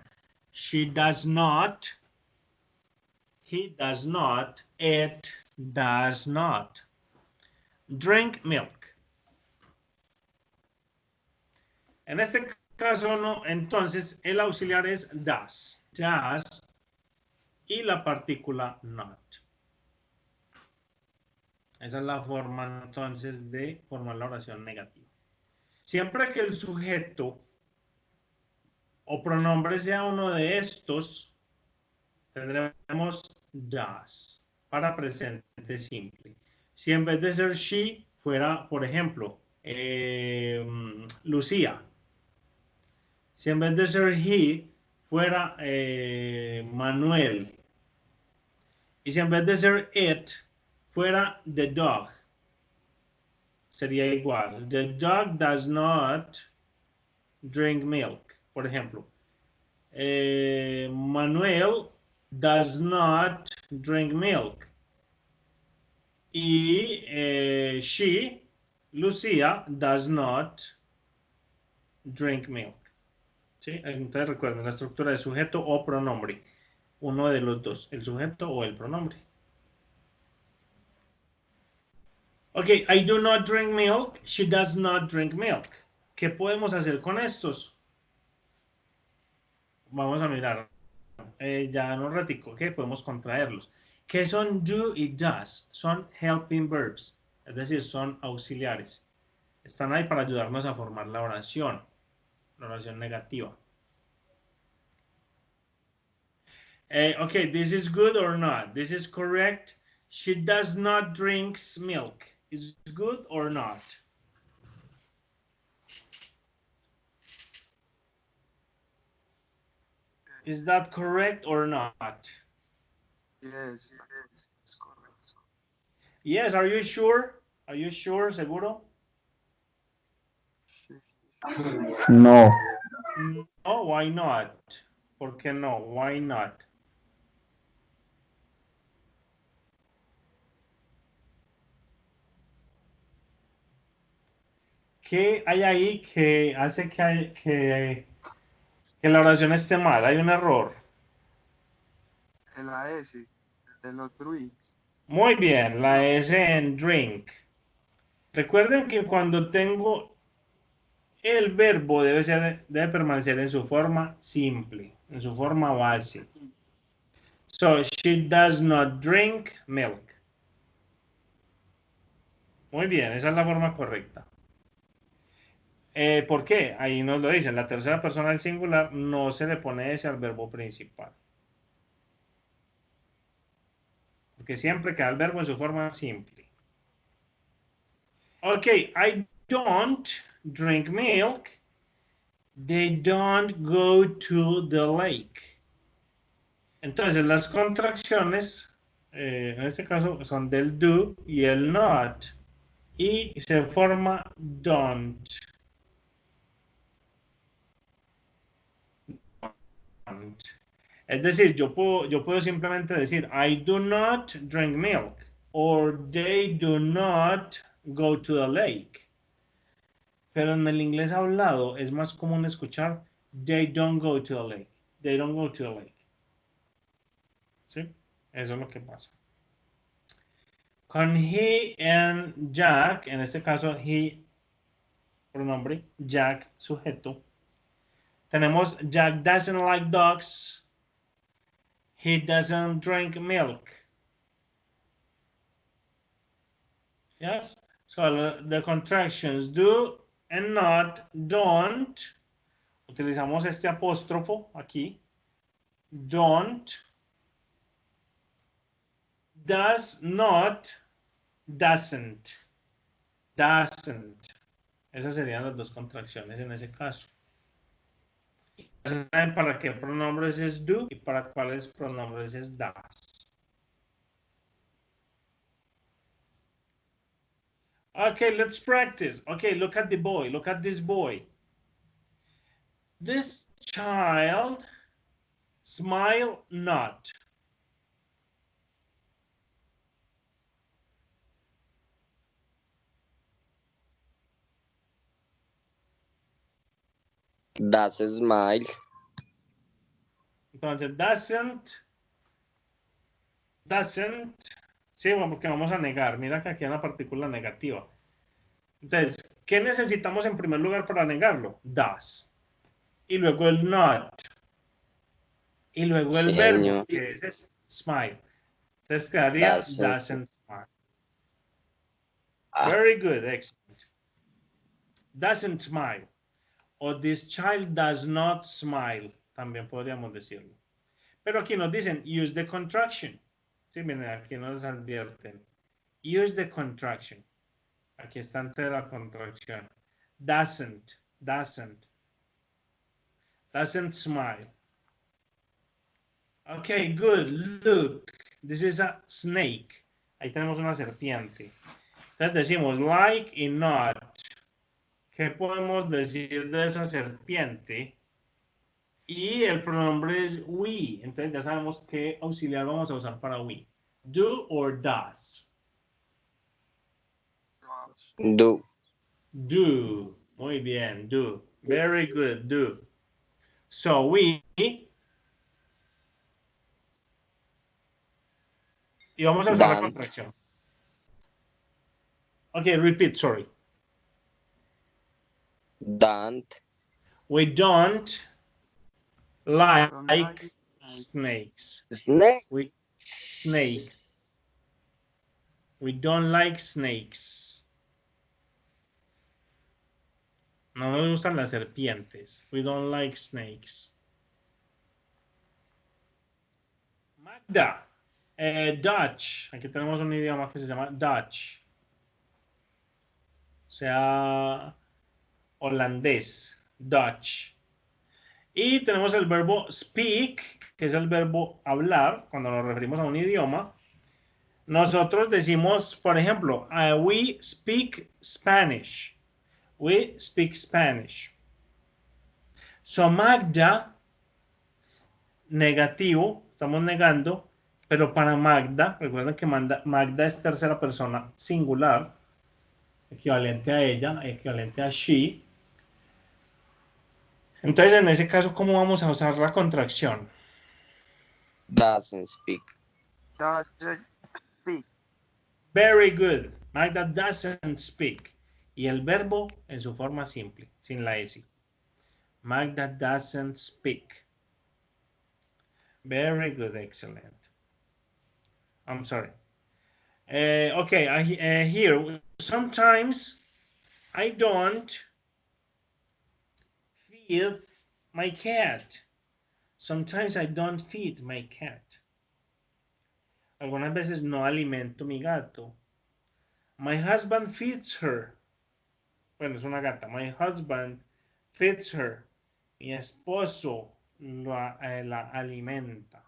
She does not, he does not, it does not. Drink milk. En este caso, no, entonces el auxiliar es does. Does y la partícula not. Esa es la forma entonces de formar la oración negativa. Siempre que el sujeto o pronombre sea uno de estos, tendremos does para presente simple. Si en vez de ser she fuera, por ejemplo, Lucía. Si en vez de ser he fuera Manuel. Y si en vez de ser it fuera the dog, sería igual. The dog does not drink milk, por ejemplo. Manuel does not drink milk. Y she, Lucía, does not drink milk. ¿Sí? Entonces recuerden la estructura de sujeto o pronombre. Uno de los dos, el sujeto o el pronombre. Ok, I do not drink milk. She does not drink milk. ¿Qué podemos hacer con estos? Vamos a mirar. Ya en un ratico, ¿qué? Podemos contraerlos. ¿Qué son do y does? Son helping verbs, es decir, son auxiliares. Están ahí para ayudarnos a formar la oración negativa. Okay, this is good or not? This is correct. She does not drink milk. Is it good or not? Is that correct or not? Yes, it's correct. Yes, are you sure? Are you sure, seguro? No. No, why not? ¿Por qué no? Why not? ¿Qué hay ahí que hace que la oración esté mal? Hay un error. La S de los drinks. Muy bien, la S en drink. Recuerden que cuando tengo el verbo debe permanecer en su forma simple, en su forma base. So, she does not drink milk. Muy bien, esa es la forma correcta. ¿Por qué? Ahí nos lo dice, la tercera persona del singular no se le pone ese al verbo principal. Porque siempre queda el verbo en su forma simple. Ok, I don't drink milk. They don't go to the lake. Entonces las contracciones, en este caso, son del do y el not. Y se forma don't. Es decir, yo puedo simplemente decir I do not drink milk or they do not go to the lake. Pero en el inglés hablado es más común escuchar they don't go to the lake. They don't go to the lake. ¿Sí? Eso es lo que pasa. Con he and Jack, en este caso he, pronombre, Jack, sujeto, Tenemos Jack doesn't like dogs. He doesn't drink milk. Yes? So the contractions do and not, don't. Utilizamos este apóstrofo aquí. Don't. Does not. Doesn't. Doesn't. Esas serían las dos contracciones en ese caso. ¿Saben para qué pronombres es do y para cuáles pronombres es does? Okay, let's practice. Okay, look at the boy. Look at this boy. This child smile not. Does smile. Entonces, doesn't, sí, porque vamos a negar. Mira que aquí hay una partícula negativa. Entonces, ¿qué necesitamos en primer lugar para negarlo? Does. Y luego el not. Y luego el Sí, verbo, señor. que es smile. Entonces quedaría doesn't smile. Ah, Very good, excellent. Doesn't smile. O this child does not smile. También podríamos decirlo. Pero aquí nos dicen, use the contraction. Sí, miren, aquí nos advierten. Use the contraction. Aquí está ante la contracción. Doesn't smile. Okay, good. Look, this is a snake. Ahí tenemos una serpiente. Entonces decimos like y not. ¿Qué podemos decir de esa serpiente? Y el pronombre es we. Entonces ya sabemos qué auxiliar vamos a usar para we. Do or does? do. Do. Muy bien, do. Very good, do. So we. Y vamos a usar la Don't. contracción. Okay, repeat, sorry. Don't. We don't like Don't like snakes. Snake. Snakes. We don't like snakes. No nos gustan las serpientes. We don't like snakes. Magda. Dutch. Aquí tenemos un idioma que se llama Dutch. O sea, holandés. Dutch. Y tenemos el verbo speak, que es el verbo hablar, cuando nos referimos a un idioma. Nosotros decimos, por ejemplo, we speak Spanish. We speak Spanish. So Magda, negativo, estamos negando, pero para Magda, recuerden que Magda es tercera persona singular, equivalente a ella, equivalente a she. Entonces, en ese caso, ¿cómo vamos a usar la contracción? Doesn't speak. doesn't speak. Very good. Magda doesn't speak. Y el verbo en su forma simple, sin la S. Magda doesn't speak. Very good, excellent. I'm sorry. Okay, here, sometimes I don't feed my cat. Sometimes I don't feed my cat. Algunas veces no alimento mi gato. My husband feeds her. Bueno, es una gata. My husband feeds her. Mi esposo la alimenta.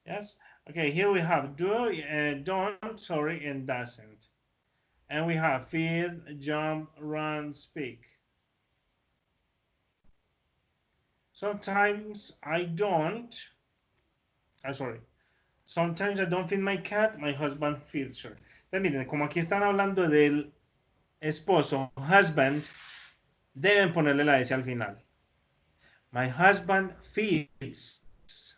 Yes? Okay, here we have do, don't, sorry, and doesn't. And we have feed, jump, run, speak. Sometimes I don't, sometimes I don't feed my cat, my husband feeds her. Entonces, miren, como aquí están hablando del esposo, husband, deben ponerle la S al final. My husband feeds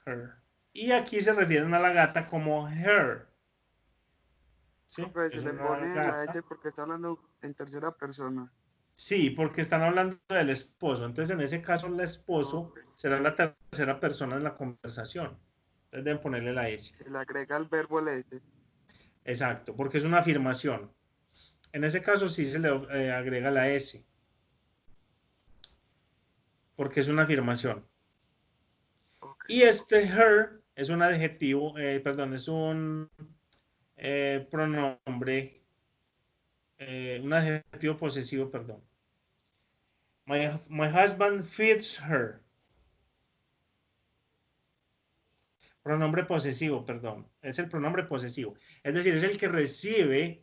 her. Y aquí se refieren a la gata como her. ¿Sí? Pues se Es le una pone la gata. S porque está hablando en tercera persona. Sí, porque están hablando del esposo. Entonces, en ese caso, el esposo Ok. será la tercera persona en la conversación. Entonces, deben ponerle la S. Se le agrega el verbo el S. Exacto, porque es una afirmación. En ese caso, sí se le agrega la S, porque es una afirmación. Ok. Y este her es un adjetivo, perdón, es un pronombre, un adjetivo posesivo, perdón. My husband feeds her. Pronombre posesivo, perdón. Es el pronombre posesivo. Es decir, es el que recibe,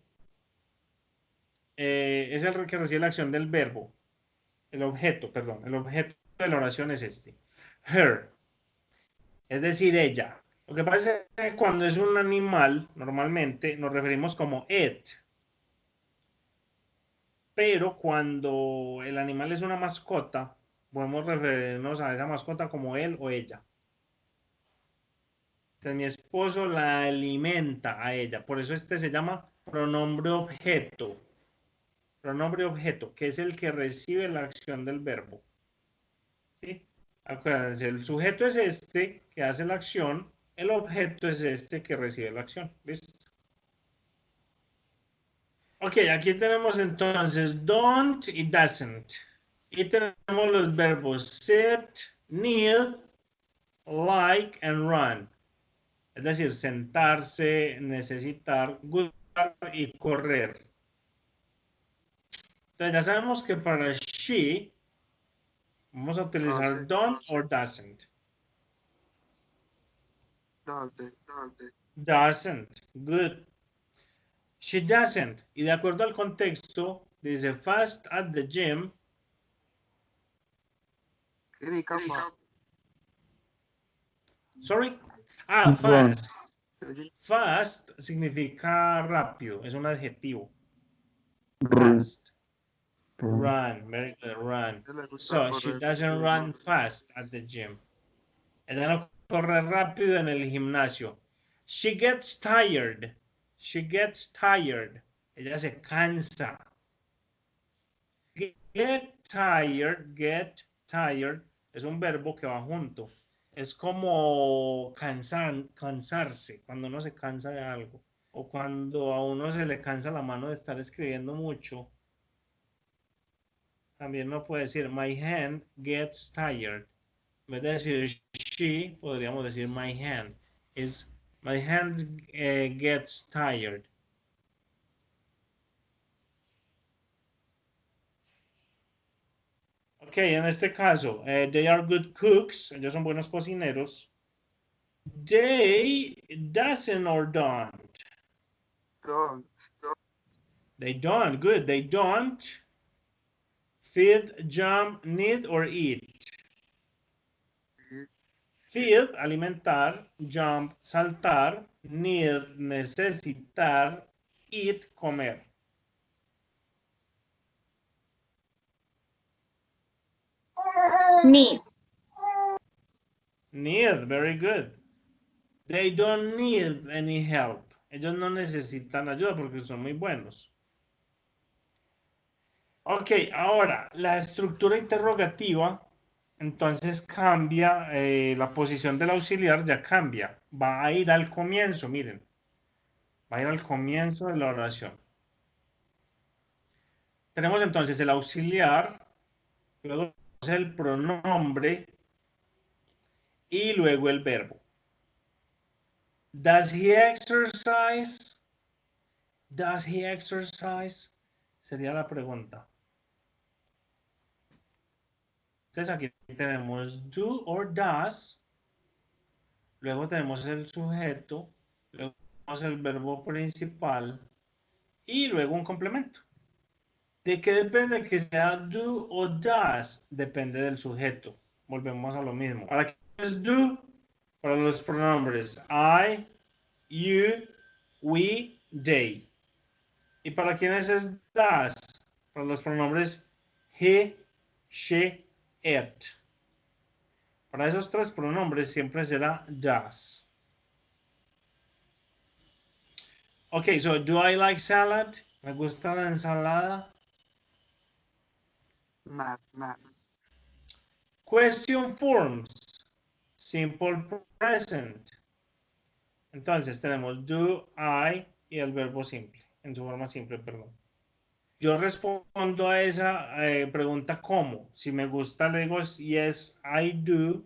es el que recibe la acción del verbo. El objeto, perdón. El objeto de la oración es este. Her. Es decir, ella. Lo que pasa es que cuando es un animal, normalmente nos referimos como it. Pero cuando el animal es una mascota, podemos referirnos a esa mascota como él o ella. Entonces, mi esposo la alimenta a ella. Por eso este se llama pronombre objeto. Pronombre objeto, que es el que recibe la acción del verbo. ¿Sí? Acuérdense, el sujeto es este que hace la acción, el objeto es este que recibe la acción. ¿Listo? Ok, aquí tenemos entonces don't y doesn't. Y tenemos los verbos sit, need, like and run. Es decir, sentarse, necesitar, gustar y correr. Entonces ya sabemos que para she vamos a utilizar Doesn't. don't or doesn't. Doesn't. Doesn't. Good. She doesn't. Y de acuerdo al contexto, dice fast at the gym. Significa Sorry. Run. Fast. Fast significa rápido. Es un adjetivo. Run. Fast. Run. Very good. Run. le gusta So she correr. doesn't run fast at the gym. Ella no corre rápido en el gimnasio. She gets tired. She gets tired. Ella se cansa. Get tired es un verbo que va junto. Es como cansarse, cuando uno se cansa de algo. O cuando a uno se le cansa la mano de estar escribiendo mucho. También no puede decir my hand gets tired. En vez de decir she, podríamos decir my hand. My hand gets tired. Ok, en este caso, they are good cooks. Ellos son buenos cocineros. They doesn't or don't. Don't. They don't. Good. They don't feed, jump, need or eat. Feed, alimentar. Jump, saltar. Need, necesitar. Eat, comer. Need. Need, very good. They don't need any help. Ellos no necesitan ayuda porque son muy buenos. Ok, ahora la estructura interrogativa, entonces cambia, la posición del auxiliar ya cambia. Va a ir al comienzo, miren. Va a ir al comienzo de la oración. Tenemos entonces el auxiliar, luego el pronombre y luego el verbo. Does he exercise? Does he exercise? Sería la pregunta. Entonces aquí tenemos do or does, luego tenemos el sujeto, luego tenemos el verbo principal y luego un complemento. ¿De qué depende que sea do o does? Depende del sujeto. Volvemos a lo mismo. ¿Para qué es do? Para los pronombres I, you, we, they. ¿Y para quiénes es does? Para los pronombres he, she, it. Para esos tres pronombres siempre será does. Ok, so do I like salad? ¿Me gusta la ensalada? Not. Question forms. Simple present. Entonces tenemos do, I y el verbo simple. En su forma simple, perdón. Yo respondo a esa pregunta ¿cómo? Si me gusta le digo yes, I do.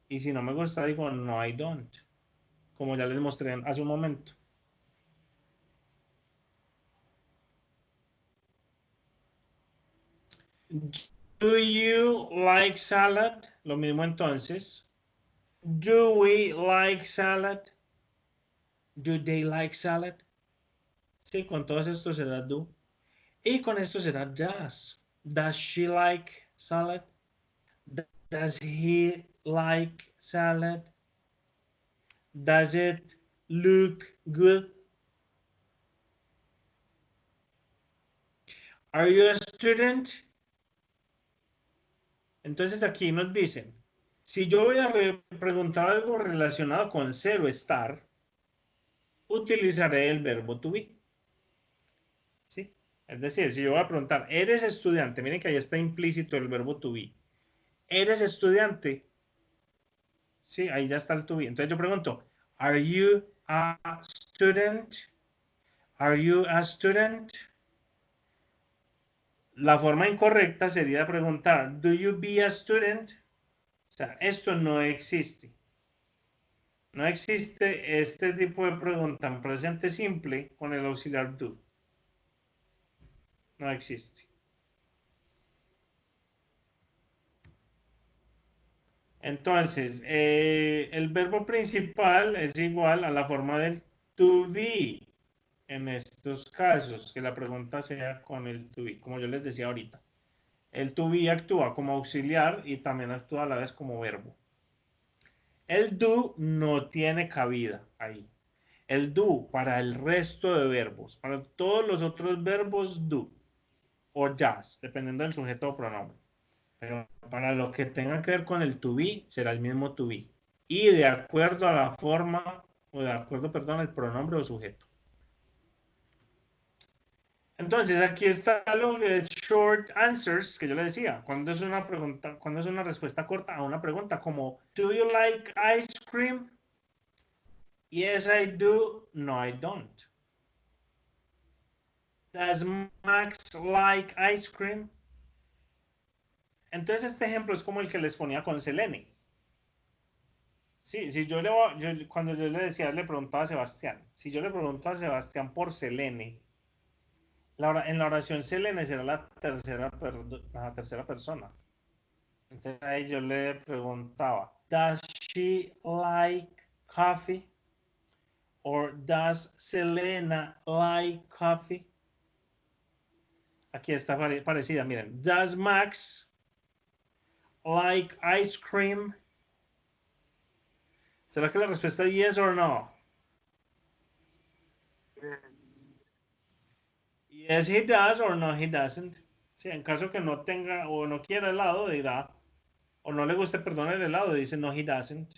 Y si no me gusta digo no, I don't. Como ya les mostré hace un momento. Do you like salad? Lo mismo entonces. Do we like salad? Do they like salad? Sí, con todos estos será do. Y con esto será does. Does she like salad? Does he like salad? Does it look good? Are you a student? Entonces aquí nos dicen, si yo voy a preguntar algo relacionado con ser o estar, utilizaré el verbo to be. ¿Sí? Es decir, si yo voy a preguntar, ¿eres estudiante? Miren que ahí está implícito el verbo to be. ¿Eres estudiante? Sí, ahí ya está el to be. Entonces yo pregunto, ¿Are you a student? ¿Are you a student? La forma incorrecta sería preguntar, ¿Do you be a student? O sea, esto no existe. No existe este tipo de pregunta en presente simple con el auxiliar do. No existe. Entonces, el verbo principal es igual a la forma del to be en estos casos, que la pregunta sea con el to be, como yo les decía ahorita. El to be actúa como auxiliar y también actúa a la vez como verbo. El do no tiene cabida ahí. El do para el resto de verbos, para todos los otros verbos do o does, dependiendo del sujeto o pronombre. Pero para lo que tenga que ver con el to be, será el mismo to be. Y de acuerdo a la forma, o de acuerdo, perdón, al pronombre o sujeto. Entonces, aquí está lo de short answers que yo le decía. Cuando es una pregunta, cuando es una respuesta corta a una pregunta, como ¿Do you like ice cream? Yes, I do. No, I don't. Does Max like ice cream? Entonces, este ejemplo es como el que les ponía con Selene. Sí, si cuando yo le decía, le preguntaba a Sebastián. Si yo le pregunto a Sebastián por Selene, en la oración Selene será la tercera persona. Entonces ahí yo le preguntaba, ¿Does she like coffee? Or does Selena like coffee? Aquí está parecida, miren. Does Max like ice cream? ¿Será que la respuesta es yes or no? Yes, he does or no, he doesn't. Sí, en caso que no tenga o no quiera helado, dirá, o no le guste, perdón, el helado, dice no, he doesn't.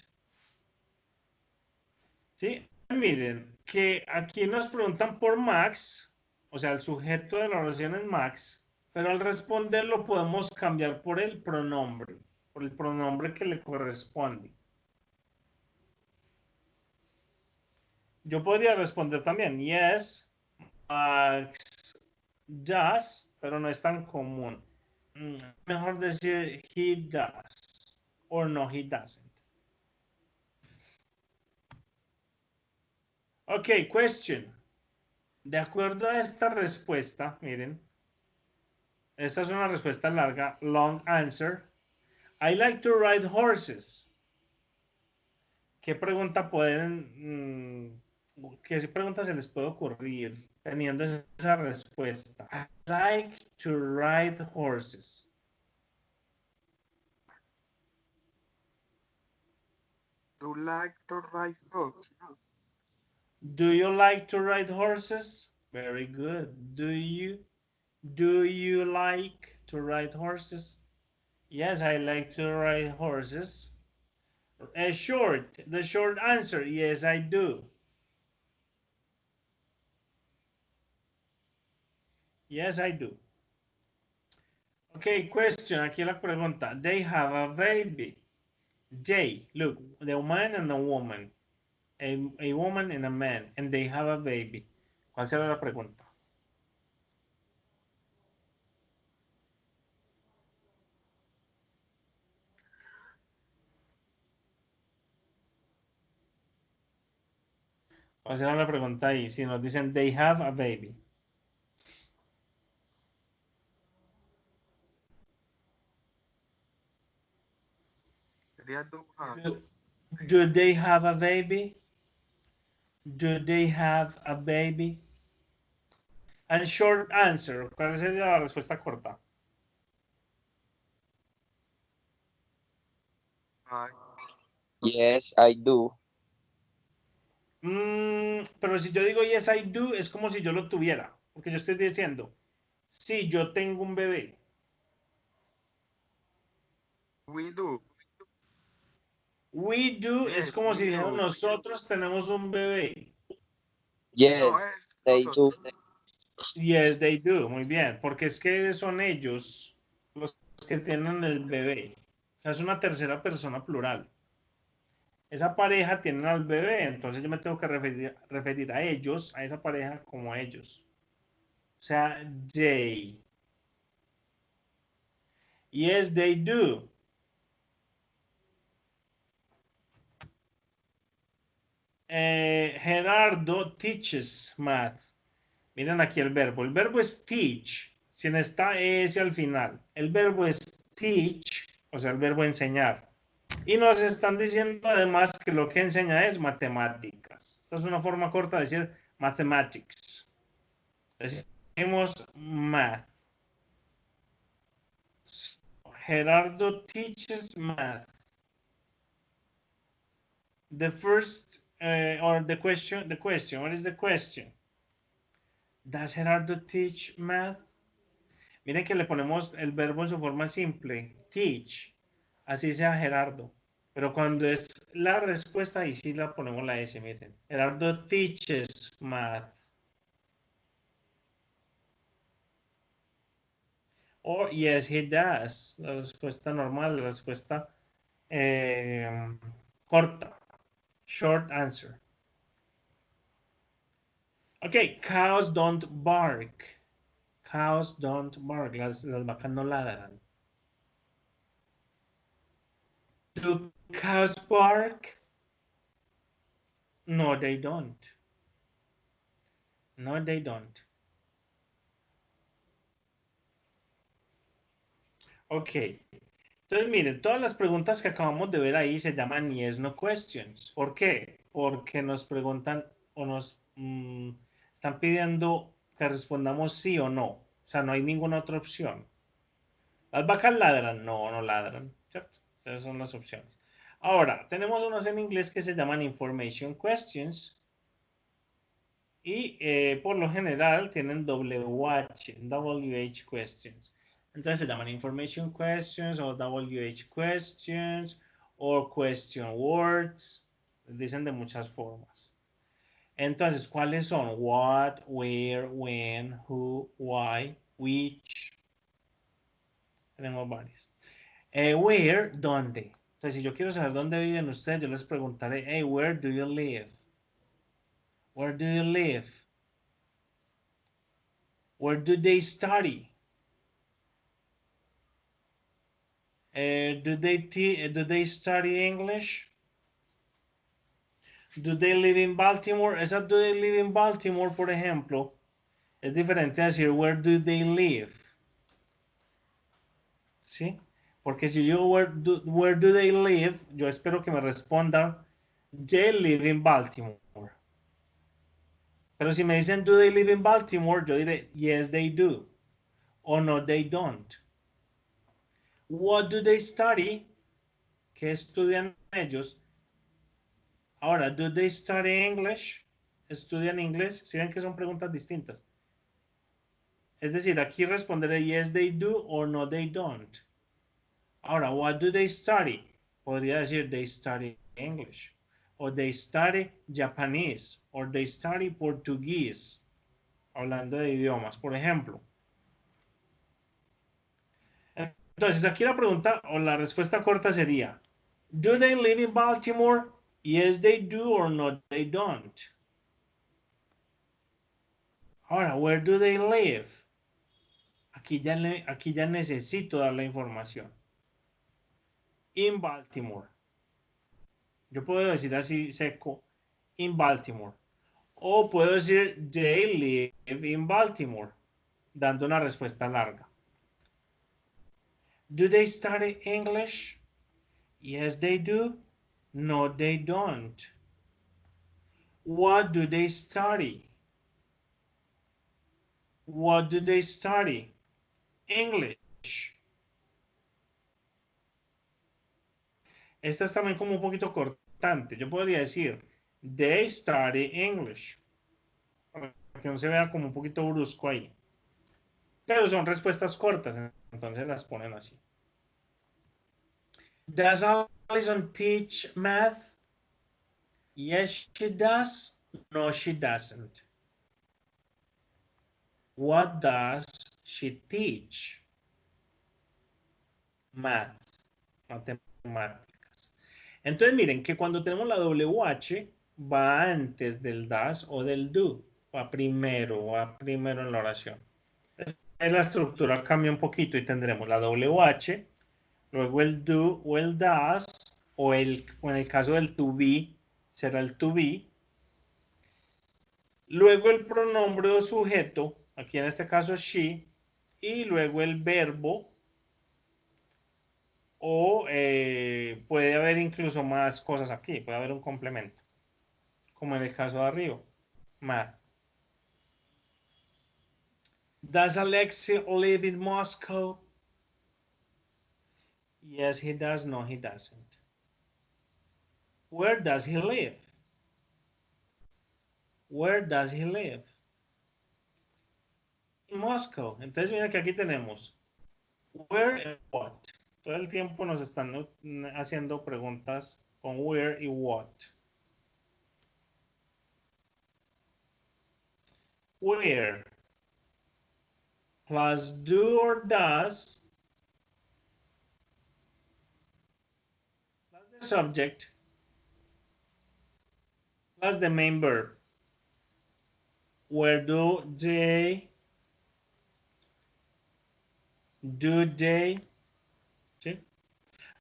Sí, miren, que aquí nos preguntan por Max, o sea, el sujeto de la oración es Max, pero al responder lo podemos cambiar por el pronombre que le corresponde. Yo podría responder también, yes, Max does, pero no es tan común. Mejor decir he does, or no, he doesn't. Ok, question. De acuerdo a esta respuesta, miren, esta es una respuesta larga, long answer. I like to ride horses. ¿Qué pregunta qué pregunta se les puede ocurrir teniendo esa respuesta? I like to ride horses. Do like to ride horses? Do you like to ride horses? Very good. Do you like to ride horses? Yes, I like to ride horses. The short answer, yes, I do. Yes, I do. Okay, question. Aquí la pregunta. They have a baby. They, look, the man and a woman. A woman and a man. And they have a baby. ¿Cuál será la pregunta? ¿Cuál será la pregunta ahí? Si nos dicen they have a baby. Sería do have. Do they have a baby? Do they have a baby? And short answer. ¿Cuál sería la respuesta corta? Ay, Yes, I do. Pero si yo digo yes, I do, es como si yo lo tuviera. Porque yo estoy diciendo, sí, yo tengo un bebé. we do. We do es Yes, como we si dijera, do. nosotros tenemos un bebé. No, Yes, they do. nosotros. Yes, they do. Muy bien. Porque es que son ellos los que tienen el bebé. O sea, es una tercera persona plural. Esa pareja tiene al bebé, entonces yo me tengo que referir a ellos, a esa pareja, como a ellos. O sea, they. Yes, they do. Gerardo teaches math. Miren aquí el verbo. El verbo es teach, sin esta S al final. El verbo es teach, o sea, el verbo enseñar. Y nos están diciendo además que lo que enseña es matemáticas. Esta es una forma corta de decir mathematics. Decimos math. Gerardo teaches math. The first, or the question, what is the question? Does Gerardo teach math? Miren que le ponemos el verbo en su forma simple, teach, así sea Gerardo. Pero cuando es la respuesta, ahí sí la ponemos la S, miren. Gerardo teaches math. Or yes, he does. La respuesta normal, la respuesta corta. Short answer. Okay, cows don't bark. Cows don't bark. Las vacas no ladran. Do cows bark? No, they don't. No, they don't. Ok. Entonces, miren, todas las preguntas que acabamos de ver ahí se llaman yes, no questions. ¿Por qué? Porque nos preguntan o nos están pidiendo que respondamos sí o no. O sea, no hay ninguna otra opción. ¿Las vacas ladran? No, no ladran. ¿Cierto? Esas son las opciones. Ahora, tenemos unas en inglés que se llaman information questions. Y por lo general tienen WH questions. Entonces se llaman information questions o WH questions o question words. Dicen de muchas formas. Entonces, ¿cuáles son? What, where, when, who, why, which. Tenemos varios. Where, ¿dónde? Entonces, si yo quiero saber dónde viven ustedes, yo les preguntaré, hey, where do you live? Where do you live? Where do they study? Do they study English? Do they live in Baltimore? Esa do they live in Baltimore, por ejemplo, es diferente a decir where do they live. ¿Sí? Porque si yo where do they live, yo espero que me responda they live in Baltimore. Pero si me dicen do they live in Baltimore, yo diré yes they do. O no they don't. What do they study? ¿Qué estudian ellos? Ahora, do they study English? ¿Estudian inglés? Si ven que son preguntas distintas. Es decir, aquí responderé yes they do o no they don't. Ahora, what do they study? Podría decir they study English. O they study Japanese. O they study Portuguese. Hablando de idiomas, por ejemplo. Entonces, aquí la pregunta o la respuesta corta sería, ¿Do they live in Baltimore? Yes, they do, or no, they don't. Ahora, where do they live? Aquí ya necesito dar la información. In Baltimore. Yo puedo decir así seco, in Baltimore. O puedo decir, they live in Baltimore, dando una respuesta larga. Do they study English? Yes, they do. No, they don't. What do they study? What do they study? English. Esta es también como un poquito cortante. Yo podría decir, they study English. Para que no se vea como un poquito brusco ahí. Pero son respuestas cortas, entonces las ponen así. Does Alison teach math? Yes, she does. No, she doesn't. What does she teach? Math, matemáticas. Entonces miren que cuando tenemos la WH va antes del does o del do. Va primero en la oración. La estructura cambia un poquito y tendremos la WH, luego el do o el does, o en el caso del to be, será el to be. Luego el pronombre o sujeto, aquí en este caso she, y luego el verbo, o puede haber incluso más cosas aquí, puede haber un complemento, como en el caso de arriba, math. Does Alexei live in Moscow? Yes, he does. No, he doesn't. Where does he live? Where does he live? In Moscow. Entonces, mira que aquí tenemos where and what. Todo el tiempo nos están haciendo preguntas con where y what. Where plus do or does plus the subject plus the main verb. Where do they? Do they? ¿Sí?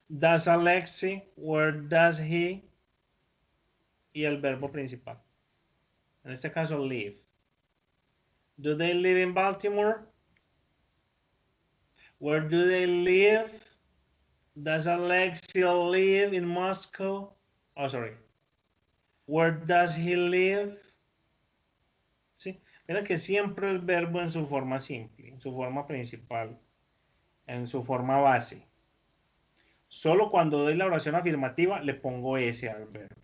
Does Alexi? Where does he? Y el verbo principal. En este caso, live. Do they live in Baltimore? Where do they live? Does Alexia live in Moscow? Oh, sorry. Where does he live? ¿Sí? Mira que siempre el verbo en su forma simple, en su forma principal, en su forma base. Solo cuando doy la oración afirmativa le pongo ese al verbo.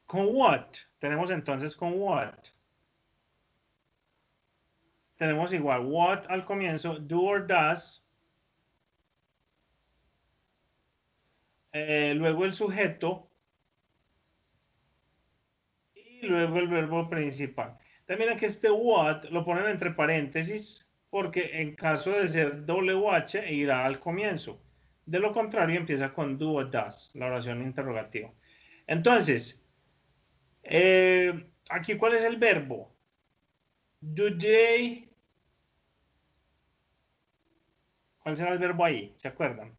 ¿Con what? Tenemos entonces con what. Tenemos igual what al comienzo, do or does. Luego el sujeto. Y luego el verbo principal. También que este what lo ponen entre paréntesis porque en caso de ser WH irá al comienzo. De lo contrario empieza con do o does, la oración interrogativa. Entonces, aquí ¿cuál es el verbo? Do they. ¿Cuál será el verbo ahí? ¿Se acuerdan?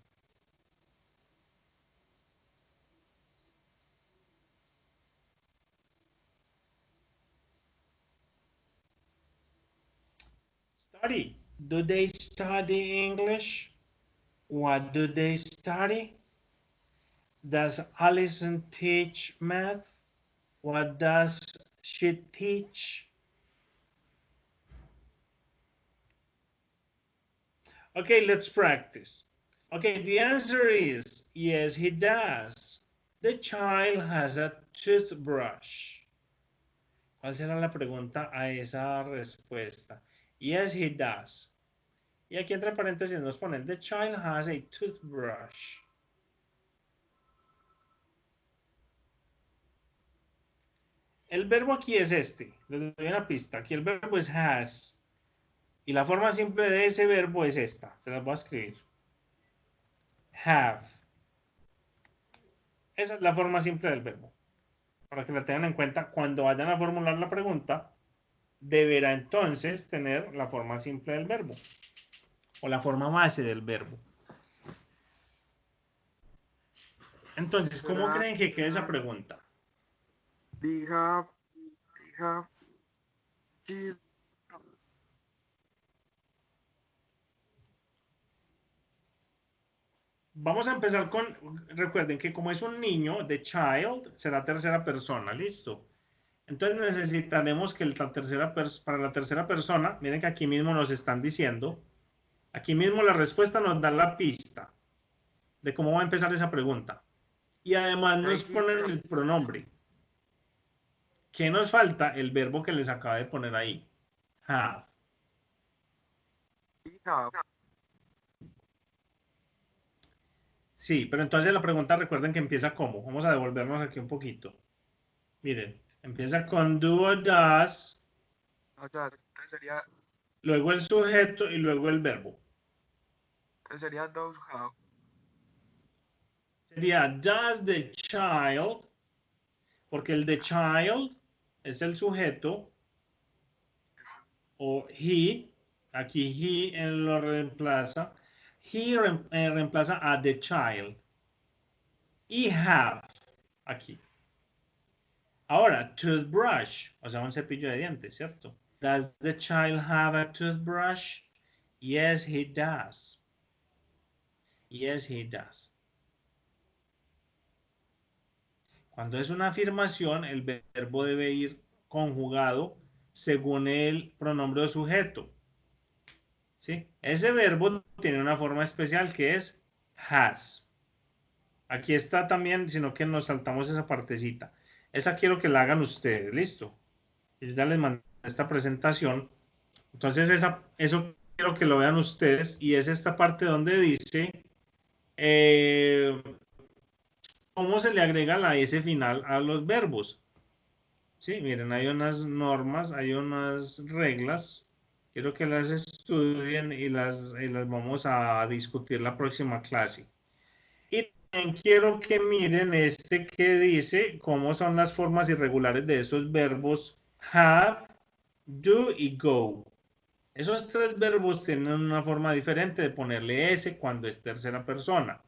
Study. Do they study English? What do they study? Does Alison teach math? What does she teach? Okay, let's practice. Okay, the answer is yes, he does. The child has a toothbrush. ¿Cuál será la pregunta a esa respuesta? Yes, he does. Y aquí entre paréntesis nos ponen the child has a toothbrush. El verbo aquí es este. Les doy una pista. Aquí el verbo es has. Y la forma simple de ese verbo es esta. Se las voy a escribir. Have. Esa es la forma simple del verbo. Para que la tengan en cuenta, cuando vayan a formular la pregunta, deberá entonces tener la forma simple del verbo. O la forma base del verbo. Entonces, ¿cómo creen que queda esa pregunta? We have, cheese. Vamos a empezar con, recuerden que como es un niño, the child será tercera persona, ¿listo? Entonces necesitaremos que para la tercera persona, miren que aquí mismo nos están diciendo, aquí mismo la respuesta nos da la pista de cómo va a empezar esa pregunta. Y además nos ponen el pronombre. ¿Qué nos falta? El verbo que les acaba de poner ahí. Have. We have. Sí, pero entonces la pregunta recuerden que empieza ¿cómo? Vamos a devolvernos aquí un poquito. Miren, empieza con do o does, O sea, entonces luego el sujeto y luego el verbo. sería those have. Sería does the child, porque el the child es el sujeto, o he, aquí he lo reemplaza, he reemplaza a the child, y have, aquí. Ahora, toothbrush, o sea, un cepillo de dientes, ¿cierto? Does the child have a toothbrush? Yes, he does. Yes, he does. Cuando es una afirmación, el verbo debe ir conjugado según el pronombre o sujeto. ¿Sí? Ese verbo tiene una forma especial que es has. Aquí está también, sino que nos saltamos esa partecita. Esa quiero que la hagan ustedes, ¿listo? Yo ya les mandé esta presentación. Entonces eso quiero que lo vean ustedes y es esta parte donde dice cómo se le agrega la S final a los verbos. Sí, miren, hay unas normas, hay unas reglas. Quiero que las estudien y las vamos a discutir la próxima clase. Y también quiero que miren este que dice cómo son las formas irregulares de esos verbos have, do y go. Esos tres verbos tienen una forma diferente de ponerle S cuando es tercera persona.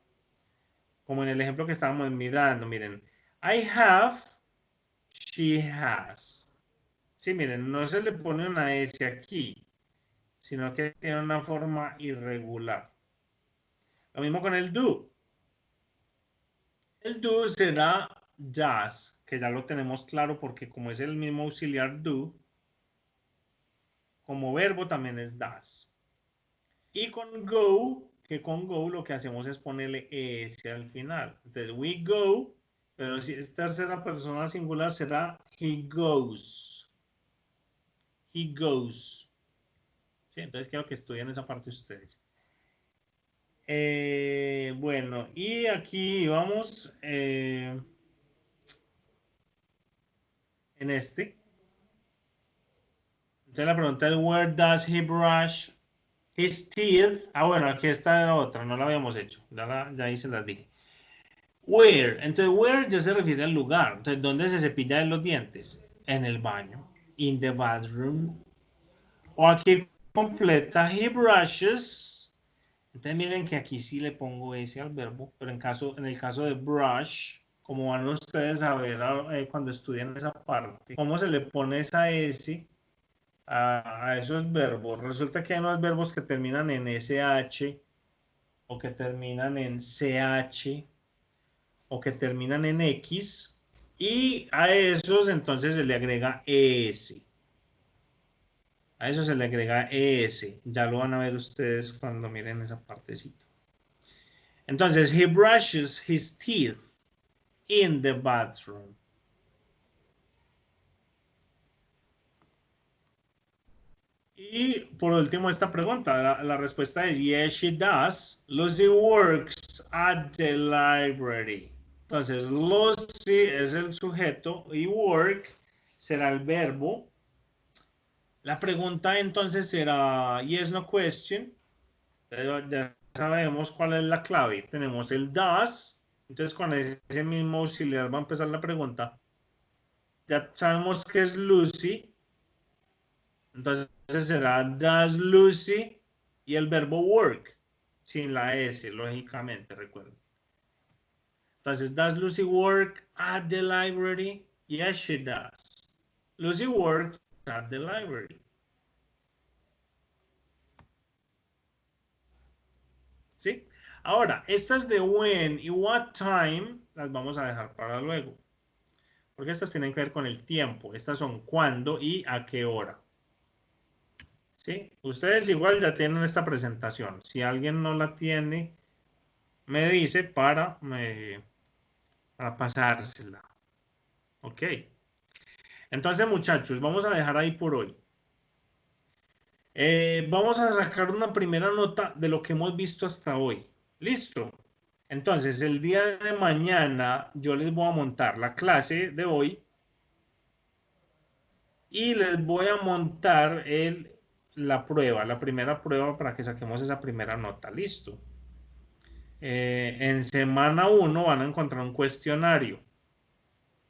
Como en el ejemplo que estábamos mirando, miren. I have, she has. Sí, miren, no se le pone una S aquí, sino que tiene una forma irregular. Lo mismo con el do. El do será does, que ya lo tenemos claro porque como es el mismo auxiliar do, como verbo también es does. Y con go, que con go lo que hacemos es ponerle S al final. Entonces, we go, pero si es tercera persona singular será he goes. He goes. ¿Sí? Entonces quiero que estudien esa parte ustedes. Bueno, y aquí vamos en este. Entonces la pregunta es, where does he brush his teeth? Ah, bueno, aquí está la otra, no la habíamos hecho. Ya ahí se las dije. Where. Entonces, where ya se refiere al lugar. Entonces, ¿dónde se cepillan los dientes? En el baño. In the bathroom. O aquí completa, he brushes. Entonces, miren que aquí sí le pongo S al verbo, pero en el caso de brush, como van ustedes a ver cuando estudian esa parte, ¿cómo se le pone esa S a esos verbos? Resulta que hay unos verbos que terminan en SH o que terminan en CH o que terminan en X y a esos entonces se le agrega ES. A eso se le agrega ES. Ya lo van a ver ustedes cuando miren esa partecita. Entonces, he brushes his teeth in the bathroom. Y por último esta pregunta, la respuesta es yes, she does. Lucy works at the library. Entonces, Lucy es el sujeto y work será el verbo. La pregunta entonces será yes, no question. Pero ya sabemos cuál es la clave. Tenemos el does. Entonces con ese mismo auxiliar va a empezar la pregunta. Ya sabemos que es Lucy. Entonces será does Lucy y el verbo work. Sin la S, lógicamente, recuerden. Entonces, does Lucy work at the library? Yes, she does. Lucy works at the library. ¿Sí? Ahora, estas de when y what time las vamos a dejar para luego. Porque estas tienen que ver con el tiempo. Estas son cuándo y a qué hora. ¿Sí? Ustedes igual ya tienen esta presentación. Si alguien no la tiene, me dice para pasársela. Ok. Entonces, muchachos, vamos a dejar ahí por hoy. Vamos a sacar una primera nota de lo que hemos visto hasta hoy. ¿Listo? Entonces, el día de mañana yo les voy a montar la clase de hoy y les voy a montar la prueba, la primera prueba para que saquemos esa primera nota. ¿Listo? En semana 1 van a encontrar un cuestionario.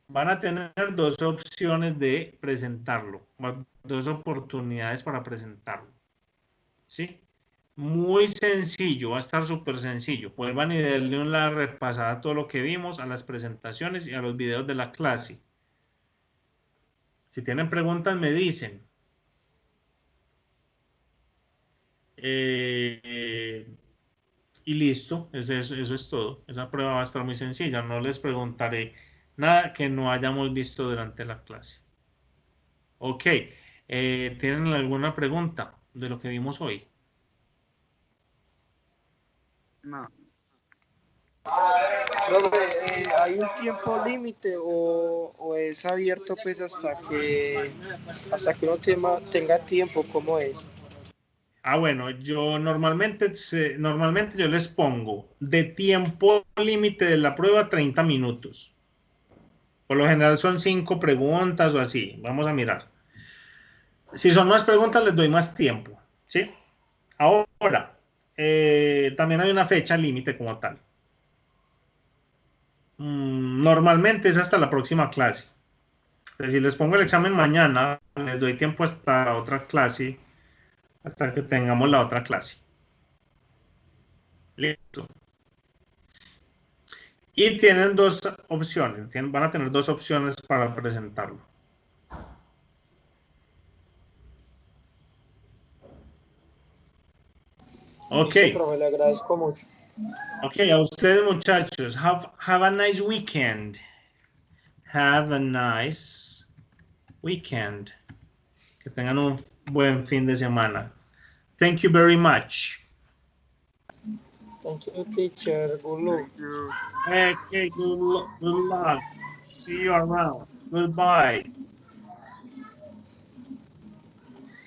Van a tener dos opciones de presentarlo, dos oportunidades para presentarlo. ¿Sí? Muy sencillo, va a estar súper sencillo. Vuelvan y darle una repasada a todo lo que vimos, a las presentaciones y a los videos de la clase. Si tienen preguntas, me dicen. Y listo, eso es todo. Esa prueba va a estar muy sencilla. No les preguntaré nada que no hayamos visto durante la clase. Ok. ¿Tienen alguna pregunta de lo que vimos hoy? No. Profe, ¿hay un tiempo límite o es abierto pues hasta que uno tenga tiempo? ¿Cómo es? Ah, bueno, yo normalmente yo les pongo de tiempo límite de la prueba 30 minutos. Por lo general son 5 preguntas o así. Vamos a mirar. Si son más preguntas, les doy más tiempo. ¿Sí? Ahora, también hay una fecha límite como tal. Normalmente es hasta la próxima clase. Entonces, si les pongo el examen mañana, les doy tiempo hasta la otra clase, hasta que tengamos la otra clase. Listo. Y tienen dos opciones, van a tener dos opciones para presentarlo. Ok. Sí, profe, le agradezco mucho. Ok, a ustedes muchachos, have a nice weekend. Have a nice weekend. Que tengan un buen fin de semana. Thank you very much. Thank you, teacher. Good luck. Thank you. Okay, good luck. See you around. Goodbye.